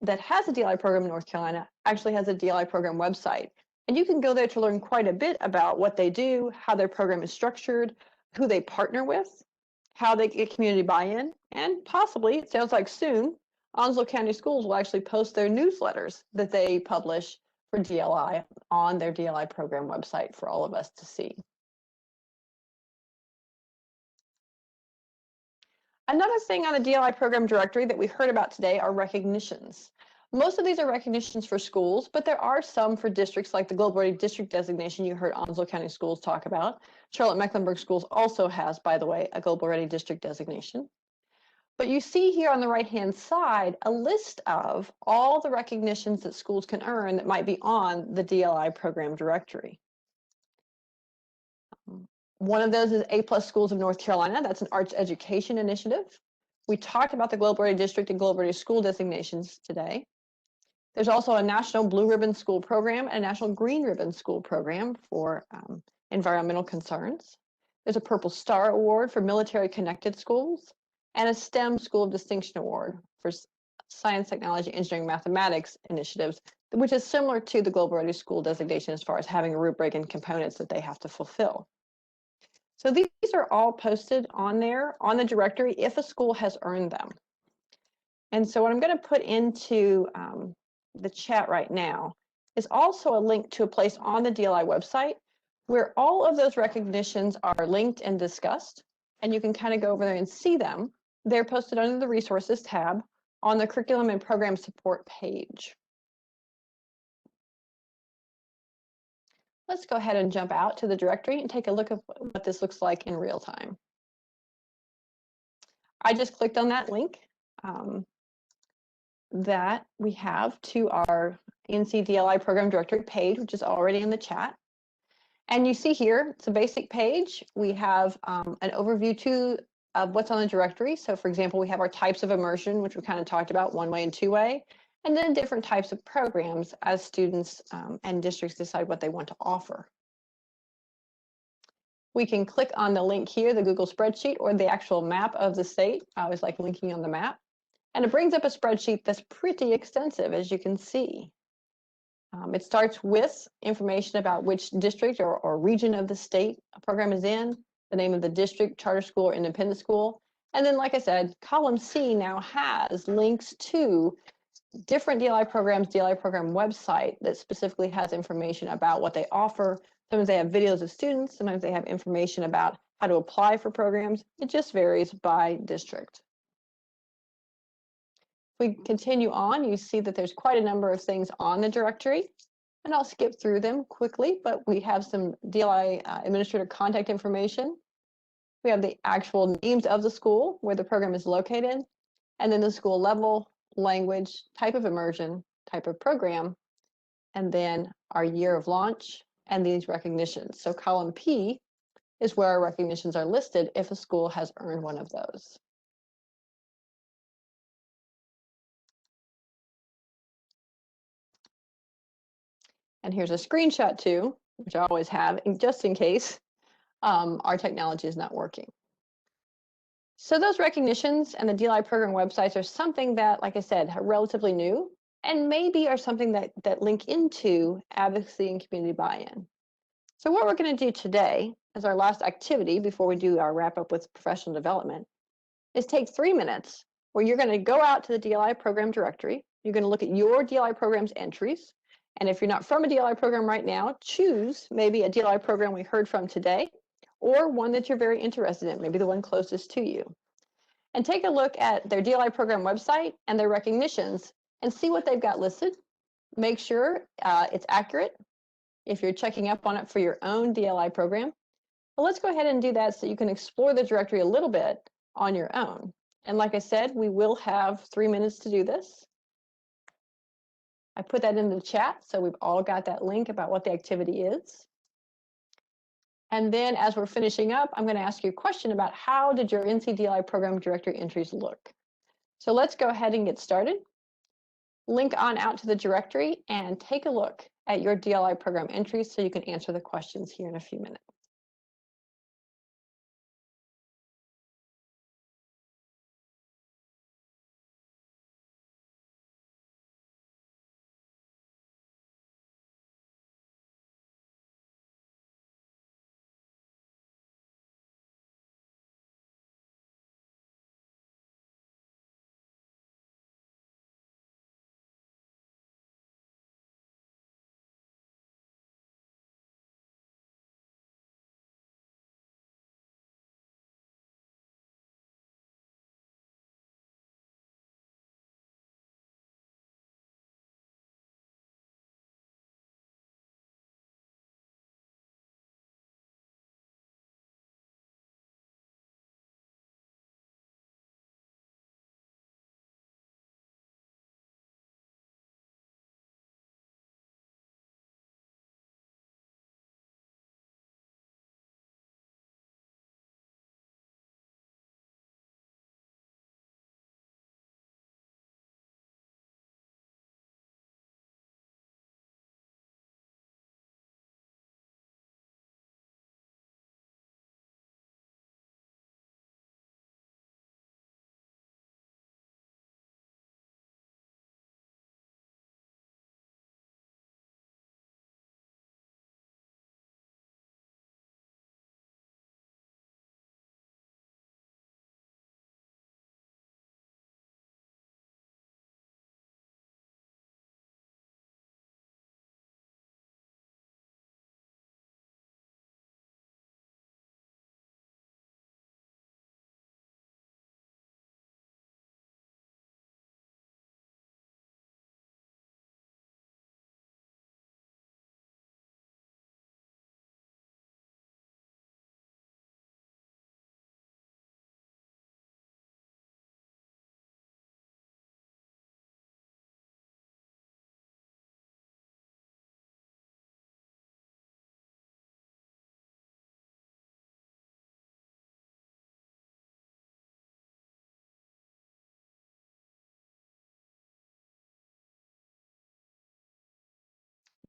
that has a DLI program in North Carolina actually has a DLI program website. And you can go there to learn quite a bit about what they do, how their program is structured, who they partner with, how they get community buy-in, and possibly, it sounds like soon, Onslow County Schools will actually post their newsletters that they publish for DLI on their DLI program website for all of us to see. Another thing on the DLI program directory that we heard about today are recognitions. Most of these are recognitions for schools, but there are some for districts like the Global Ready District designation you heard Onslow County Schools talk about. Charlotte-Mecklenburg Schools also has, by the way, a Global Ready District designation. But you see here on the right-hand side a list of all the recognitions that schools can earn that might be on the DLI program directory. One of those is A+ Schools of North Carolina. That's an arts education initiative. We talked about the Global Ready District and Global Ready School designations today. There's also a National Blue Ribbon School Program and a National Green Ribbon School Program for environmental concerns. There's a Purple Star Award for military connected schools and a STEM School of Distinction Award for science, technology, engineering, mathematics initiatives, which is similar to the Global Ready School designation as far as having a rubric and components that they have to fulfill. So these are all posted on there on the directory if a school has earned them. And so what I'm going to put into the chat right now is also a link to a place on the DLI website where all of those recognitions are linked and discussed. And you can kind of go over there and see them. They're posted under the resources tab on the curriculum and program support page. Let's go ahead and jump out to the directory and take a look at what this looks like in real time. I just clicked on that link that we have to our NCDLI program directory page, which is already in the chat. And you see here, it's a basic page. We have an overview too of what's on the directory. So for example, we have our types of immersion, which we kind of talked about, one-way and two-way, and then different types of programs as students and districts decide what they want to offer. We can click on the link here, the Google spreadsheet or the actual map of the state. I always like linking on the map. And it brings up a spreadsheet that's pretty extensive, as you can see. It starts with information about which district or region of the state a program is in, the name of the district, charter school, or independent school. And then, like I said, column C now has links to different DLI programs, DLI program website that specifically has information about what they offer. Sometimes they have videos of students, sometimes they have information about how to apply for programs. It just varies by district. If we continue on, you see that there's quite a number of things on the directory, and I'll skip through them quickly, but we have some DLI administrator contact information. We have the actual names of the school where the program is located, and then the school level, language, type of immersion, type of program, and then our year of launch and these recognitions. So column P is where our recognitions are listed if a school has earned one of those. And here's a screenshot too, which I always have, just in case our technology is not working. So those recognitions and the DLI program websites are something that, like I said, are relatively new and maybe are something that link into advocacy and community buy-in. So what we're going to do today as our last activity before we do our wrap up with professional development is take 3 minutes where you're going to go out to the DLI program directory. You're going to look at your DLI program's entries. And if you're not from a DLI program right now, choose maybe a DLI program we heard from today or one that you're very interested in, maybe the one closest to you. And take a look at their DLI program website and their recognitions and see what they've got listed. Make sure it's accurate if you're checking up on it for your own DLI program. Well, let's go ahead and do that so you can explore the directory a little bit on your own. And like I said, we will have 3 minutes to do this. I put that in the chat, so we've all got that link about what the activity is. And then as we're finishing up, I'm going to ask you a question about how did your NCDLI program directory entries look? So let's go ahead and get started. Link on out to the directory and take a look at your DLI program entries so you can answer the questions here in a few minutes.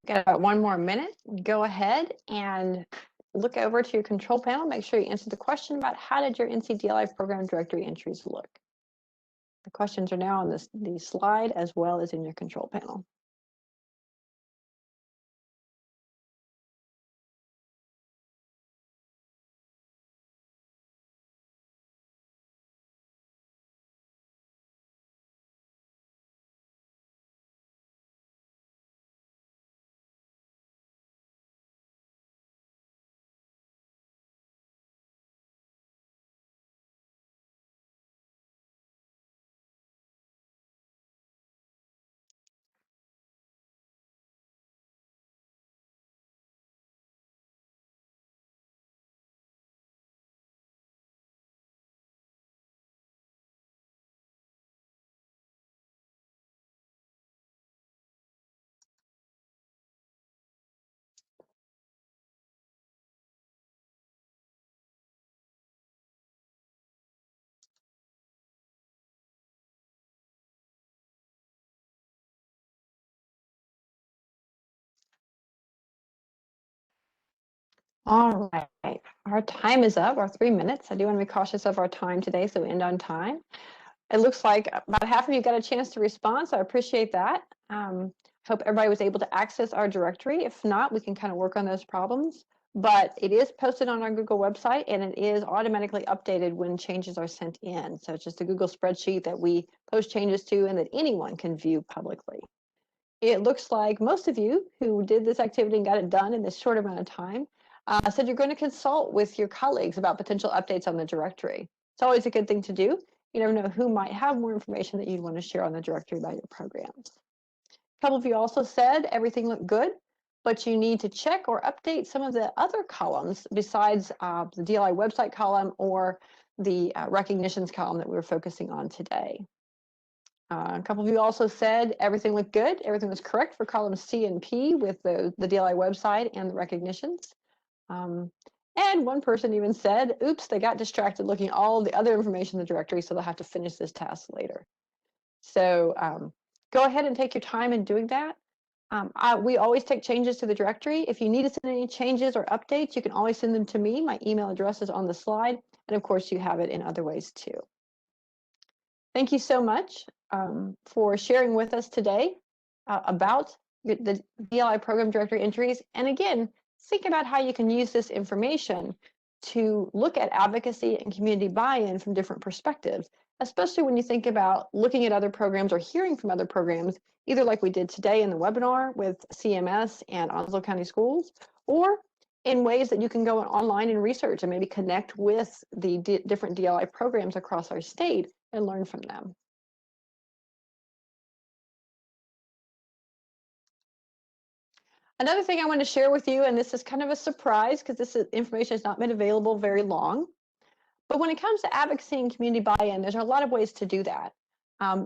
Got about 1 more minute. Go ahead and look over to your control panel. Make sure you answer the question about how did your NCDLI program directory entries look. The questions are now on the slide as well as in your control panel. All right, our time is up, our 3 minutes. I do want to be cautious of our time today, so we end on time. It looks like about half of you got a chance to respond, so I appreciate that. Hope everybody was able to access our directory. If not, we can kind of work on those problems. But it is posted on our Google website, and it is automatically updated when changes are sent in. So it's just a Google spreadsheet that we post changes to and that anyone can view publicly. It looks like most of you who did this activity and got it done in this short amount of time said you're going to consult with your colleagues about potential updates on the directory. It's always a good thing to do. You never know who might have more information that you'd want to share on the directory about your programs. A couple of you also said everything looked good, but you need to check or update some of the other columns besides the DLI website column or the recognitions column that we were focusing on today. A couple of you also said everything looked good. Everything was correct for columns C and P with the DLI website and the recognitions. And one person even said, oops, they got distracted looking at all the other information in the directory, so they'll have to finish this task later. So go ahead and take your time in doing that. We always take changes to the directory. If you need to send any changes or updates, you can always send them to me. My email address is on the slide. And of course, you have it in other ways too. Thank you so much for sharing with us today about the DLI program directory entries. And again, think about how you can use this information to look at advocacy and community buy-in from different perspectives, especially when you think about looking at other programs or hearing from other programs, either like we did today in the webinar with CMS and Onslow County Schools, or in ways that you can go online and research and maybe connect with the different DLI programs across our state and learn from them. Another thing I want to share with you, and this is kind of a surprise because this information has not been available very long, but when it comes to advocacy and community buy-in, there's a lot of ways to do that.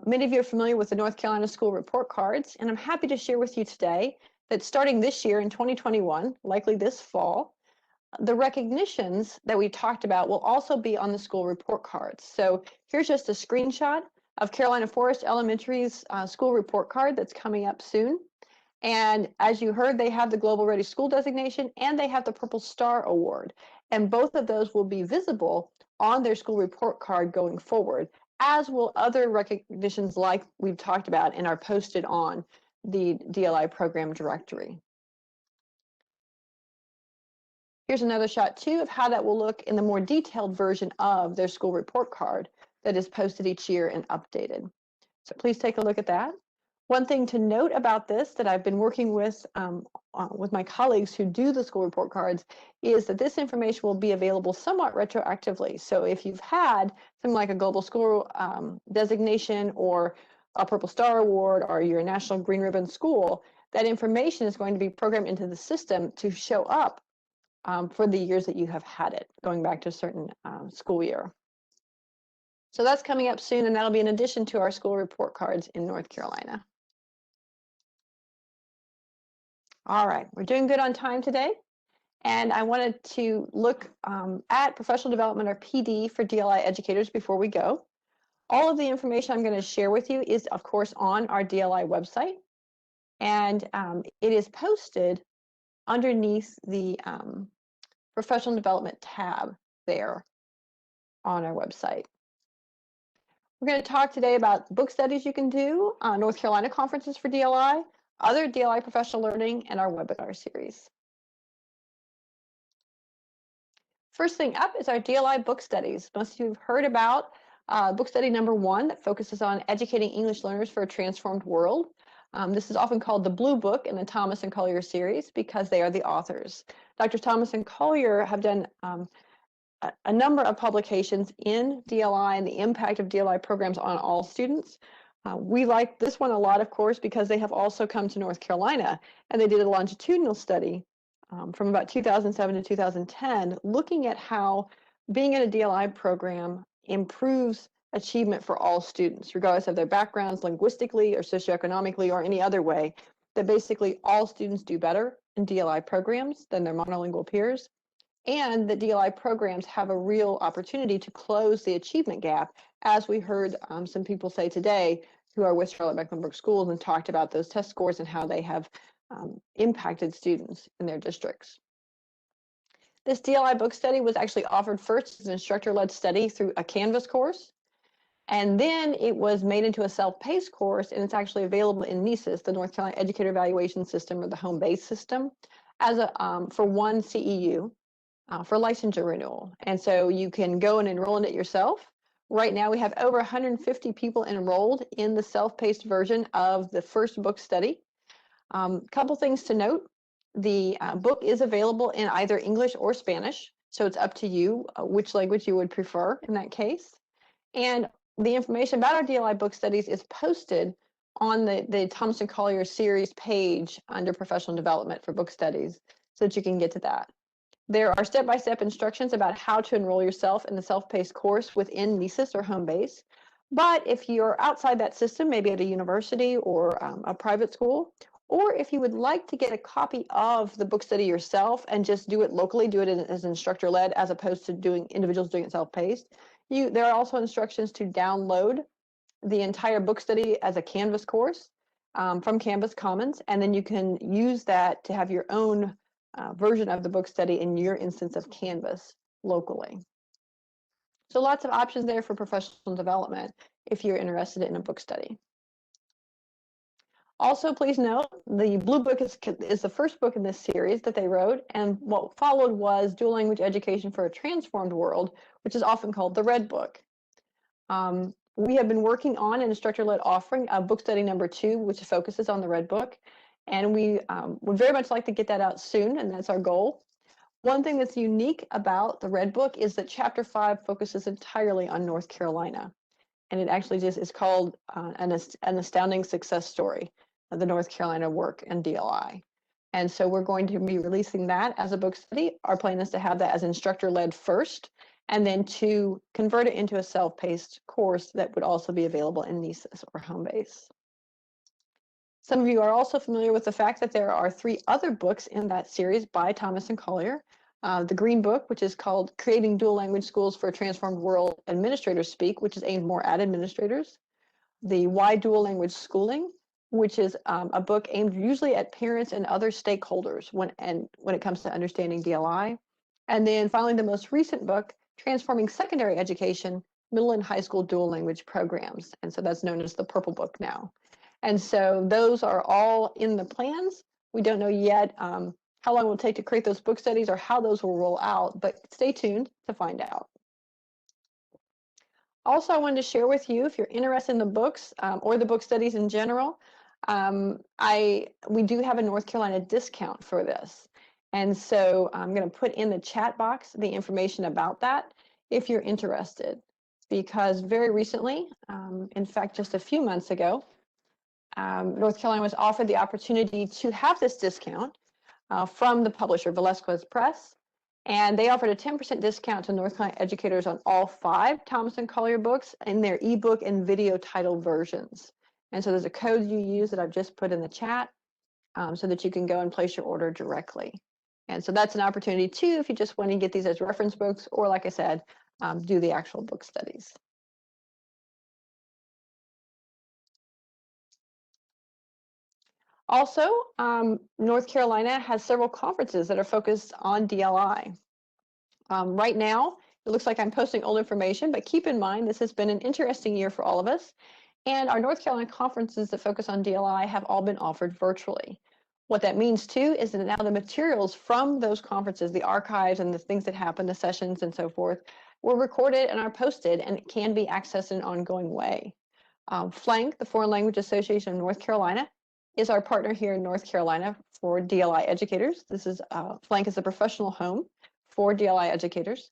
Many of you are familiar with the North Carolina School Report Cards, and I'm happy to share with you today that starting this year in 2021, likely this fall, the recognitions that we talked about will also be on the school report cards. So here's just a screenshot of Carolina Forest Elementary's school report card that's coming up soon. And as you heard, they have the Global Ready School designation and they have the Purple Star Award. And both of those will be visible on their school report card going forward, as will other recognitions like we've talked about and are posted on the DLI program directory. Here's another shot too of how that will look in the more detailed version of their school report card that is posted each year and updated. So please take a look at that. One thing to note about this that I've been working with my colleagues who do the school report cards is that this information will be available somewhat retroactively. So if you've had something like a global school designation or a Purple Star Award or your National Green Ribbon School, that information is going to be programmed into the system to show up for the years that you have had it, going back to a certain school year. So that's coming up soon, and that'll be in addition to our school report cards in North Carolina. All right, we're doing good on time today. And I wanted to look at professional development, or PD, for DLI educators before we go. All of the information I'm going to share with you is, of course, on our DLI website. And it is posted underneath the professional development tab there on our website. We're going to talk today about book studies you can do, North Carolina conferences for DLI, other DLI professional learning, and our webinar series. First thing up is our DLI book studies. Most of you have heard about book study number 1 that focuses on educating English learners for a transformed world. This is often called the Blue Book in the Thomas and Collier series because they are the authors. Dr. Thomas and Collier have done a number of publications in DLI and the impact of DLI programs on all students. We like this one a lot, of course, because they have also come to North Carolina and they did a longitudinal study from about 2007 to 2010, looking at how being in a DLI program improves achievement for all students, regardless of their backgrounds linguistically or socioeconomically or any other way, that basically all students do better in DLI programs than their monolingual peers, and that DLI programs have a real opportunity to close the achievement gap, as we heard some people say today who are with Charlotte-Mecklenburg schools and talked about those test scores and how they have impacted students in their districts. This DLI book study was actually offered first as an instructor-led study through a Canvas course, and then it was made into a self-paced course, and it's actually available in NESIS, the North Carolina Educator Evaluation System, or the home-based system, as a for one CEU for licensure renewal. And so you can go and enroll in it yourself. Right now we have over 150 people enrolled in the self-paced version of the first book study. Couple things to note. The book is available in either English or Spanish, so it's up to you which language you would prefer in that case. And the information about our DLI book studies is posted on the Thomas and Collier series page under professional development for book studies, so that you can get to that. There are step-by-step instructions about how to enroll yourself in the self-paced course within NESIS or home base. But if you're outside that system, maybe at a university or a private school, or if you would like to get a copy of the book study yourself and just do it locally, do it as instructor-led as opposed to doing individuals doing it self-paced, there are also instructions to download the entire book study as a Canvas course from Canvas Commons, and then you can use that to have your own version of the book study in your instance of Canvas locally. So lots of options there for professional development if you're interested in a book study. Also, please note, the Blue Book is the first book in this series that they wrote, and what followed was Dual Language Education for a Transformed World, which is often called the Red Book. We have been working on an instructor-led offering of book study number 2, which focuses on the Red Book, and we would very much like to get that out soon, and that's our goal. One thing that's unique about the Red Book is that Chapter 5 focuses entirely on North Carolina, and it actually just is called an astounding success story of the North Carolina work and DLI. And so we're going to be releasing that as a book study. Our plan is to have that as instructor-led first, and then to convert it into a self-paced course that would also be available in NESIS or home base. Some of you are also familiar with the fact that there are 3 other books in that series by Thomas and Collier. The Green Book, which is called Creating Dual Language Schools for a Transformed World, Administrators Speak, which is aimed more at administrators. The Why Dual Language Schooling, which is a book aimed usually at parents and other stakeholders when it comes to understanding DLI. And then finally, the most recent book, Transforming Secondary Education, Middle and High School Dual Language Programs. And so that's known as the Purple Book now. And so those are all in the plans. We don't know yet how long it will take to create those book studies or how those will roll out, but stay tuned to find out. Also, I wanted to share with you, if you're interested in the books or the book studies in general, we do have a North Carolina discount for this. And so I'm going to put in the chat box the information about that if you're interested, because very recently, in fact, just a few months ago, North Carolina was offered the opportunity to have this discount from the publisher, Velasquez Press, and they offered a 10% discount to North Carolina educators on all 5 Thomas and Collier books in their ebook and video title versions. And so there's a code you use that I've just put in the chat so that you can go and place your order directly. And so that's an opportunity too if you just want to get these as reference books, or like I said, do the actual book studies. Also, North Carolina has several conferences that are focused on DLI. Right now, it looks like I'm posting old information, but keep in mind this has been an interesting year for all of us. And our North Carolina conferences that focus on DLI have all been offered virtually. What that means too is that now the materials from those conferences, the archives and the things that happen, the sessions and so forth, were recorded and are posted, and it can be accessed in an ongoing way. FLANC, the Foreign Language Association of North Carolina, is our partner here in North Carolina for DLI educators. This is FLANC is a professional home for DLI educators.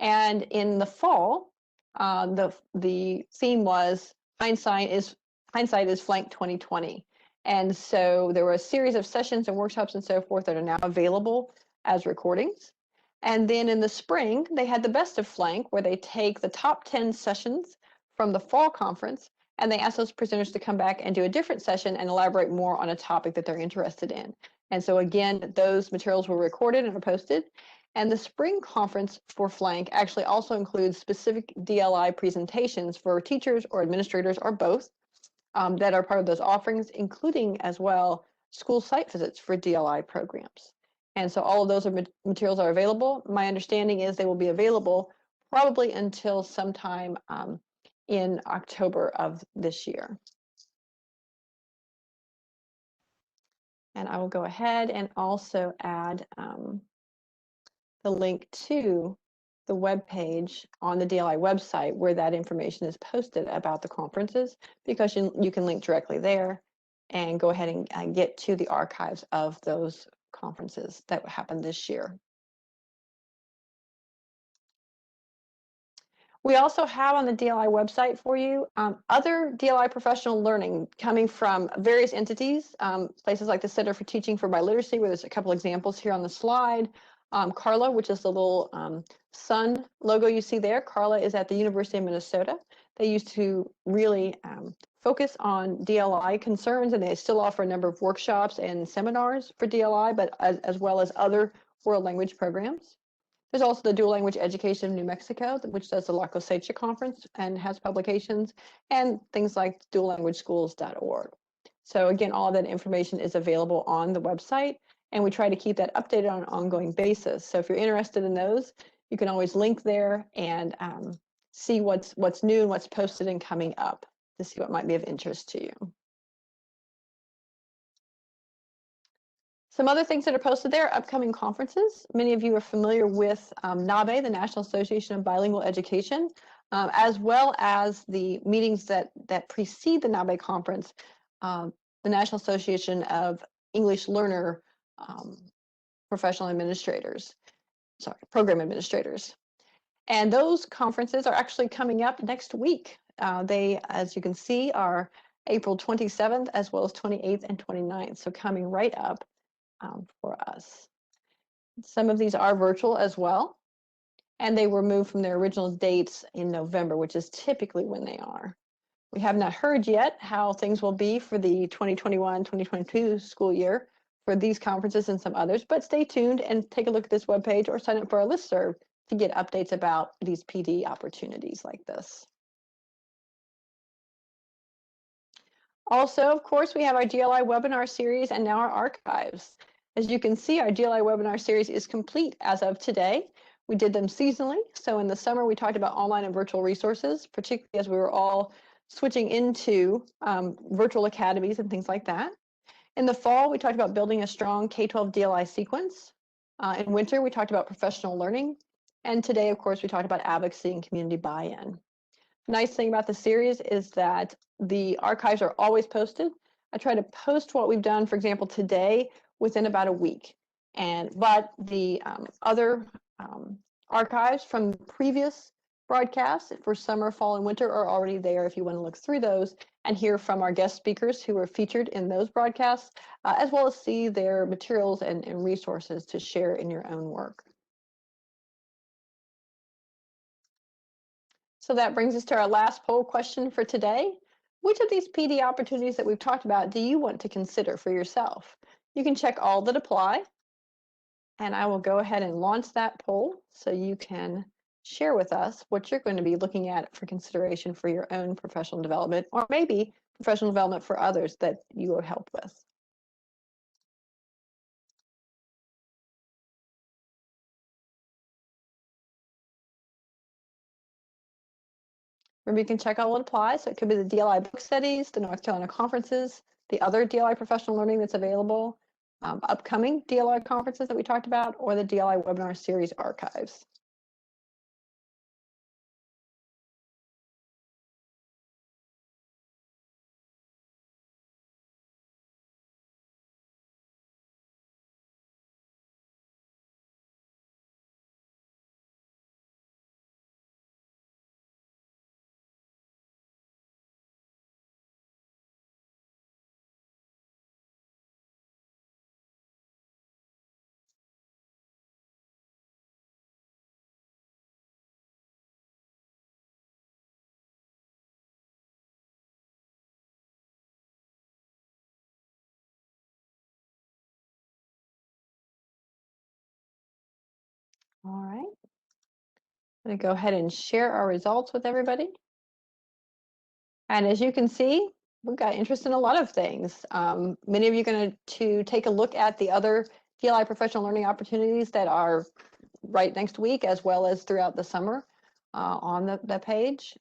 And in the fall, the theme was hindsight is FLANC 2020. And so there were a series of sessions and workshops and so forth that are now available as recordings. And then in the spring, they had the best of FLANC, where they take the top 10 sessions from the fall conference, and they ask those presenters to come back and do a different session and elaborate more on a topic that they're interested in. And so again, those materials were recorded and are posted. And the spring conference for FLANC actually also includes specific DLI presentations for teachers or administrators or both that are part of those offerings, including as well school site visits for DLI programs. And so all of those materials are available. My understanding is they will be available probably until sometime in October of this year. And I will go ahead and also add the link to the web page on the DLI website where that information is posted about the conferences, because you can link directly there and go ahead and get to the archives of those conferences that happened this year. We also have on the DLI website for you other DLI professional learning coming from various entities, places like the Center for Teaching for Biliteracy, where there's a couple examples here on the slide. Carla, which is the little sun logo you see there. Carla is at the University of Minnesota. They used to really focus on DLI concerns, and they still offer a number of workshops and seminars for DLI, but as well as other world language programs. There's also the Dual Language Education of New Mexico, which does the La Cosecha Conference and has publications, and things like duallanguageschools.org. So again, all of that information is available on the website, and we try to keep that updated on an ongoing basis. So if you're interested in those, you can always link there and see what's new and what's posted and coming up to see what might be of interest to you. Some other things that are posted there, upcoming conferences. Many of you are familiar with NABE, the National Association of Bilingual Education, as well as the meetings that precede the NABE conference, the National Association of English Learner Professional Administrators, Program Administrators. And those conferences are actually coming up next week. They, as you can see, are April 27th as well as 28th and 29th, so coming right up for us. Some of these are virtual as well, and they were moved from their original dates in November, which is typically when they are. We have not heard yet how things will be for the 2021-2022 school year for these conferences and some others, but stay tuned and take a look at this webpage or sign up for our listserv to get updates about these PD opportunities like this. Also, of course, we have our DLI webinar series and now our archives. As you can see, our DLI webinar series is complete as of today. We did them seasonally. So in the summer, we talked about online and virtual resources, particularly as we were all switching into virtual academies and things like that. In the fall, we talked about building a strong K-12 DLI sequence. In winter, we talked about professional learning. And today, of course, we talked about advocacy and community buy-in. The nice thing about the series is that the archives are always posted. I try to post what we've done, for example, today within about a week. But the other archives from previous broadcasts for summer, fall, and winter are already there if you want to look through those and hear from our guest speakers who were featured in those broadcasts, as well as see their materials and resources to share in your own work. So that brings us to our last poll question for today. Which of these PD opportunities that we've talked about do you want to consider for yourself? You can check all that apply, and I will go ahead and launch that poll so you can share with us what you're going to be looking at for consideration for your own professional development, or maybe professional development for others that you would help with. Remember, you can check out what applies. So it could be the DLI book studies, the North Carolina conferences, the other DLI professional learning that's available, upcoming DLI conferences that we talked about, or the DLI webinar series archives. All right. I'm going to go ahead and share our results with everybody. And as you can see, we've got interest in a lot of things. Many of you are going to take a look at the other DLI professional learning opportunities that are right next week, as well as throughout the summer on the page.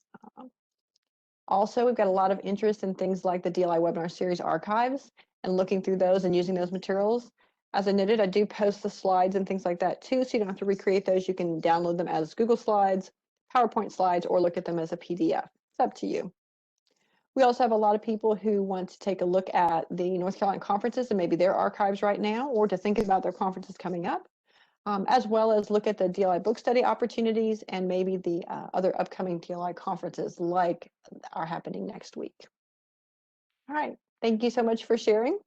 Also, we've got a lot of interest in things like the DLI webinar series archives and looking through those and using those materials. As I noted, I do post the slides and things like that too, so you don't have to recreate those. You can download them as Google Slides, PowerPoint slides, or look at them as a PDF. It's up to you. We also have a lot of people who want to take a look at the North Carolina conferences and maybe their archives right now, or to think about their conferences coming up, as well as look at the DLI book study opportunities and maybe the other upcoming DLI conferences like are happening next week. All right, thank you so much for sharing.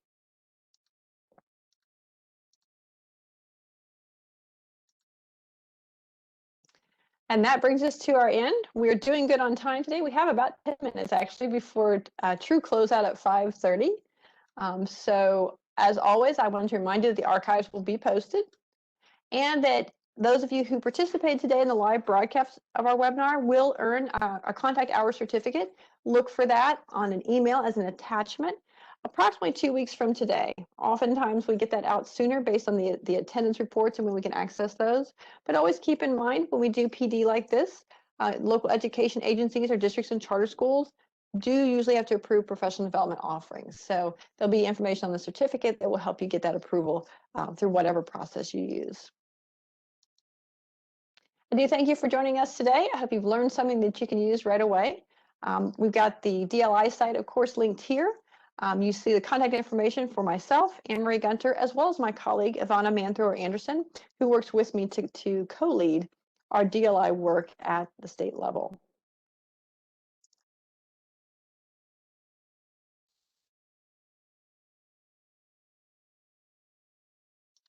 And that brings us to our end. We're doing good on time today. We have about 10 minutes actually before true closeout at 5:30. So as always, I wanted to remind you that the archives will be posted and that those of you who participated today in the live broadcast of our webinar will earn a contact hour certificate. Look for that on an email as an attachment approximately 2 weeks from today. Oftentimes we get that out sooner based on the attendance reports and when we can access those. But always keep in mind when we do PD like this, local education agencies or districts and charter schools do usually have to approve professional development offerings. So there'll be information on the certificate that will help you get that approval through whatever process you use. I do thank you for joining us today. I hope you've learned something that you can use right away. We've got the DLI site, of course, linked here. You see the contact information for myself, Anne-Marie Gunter, as well as my colleague, Ivana Manthrower-Anderson, who works with me to co-lead our DLI work at the state level.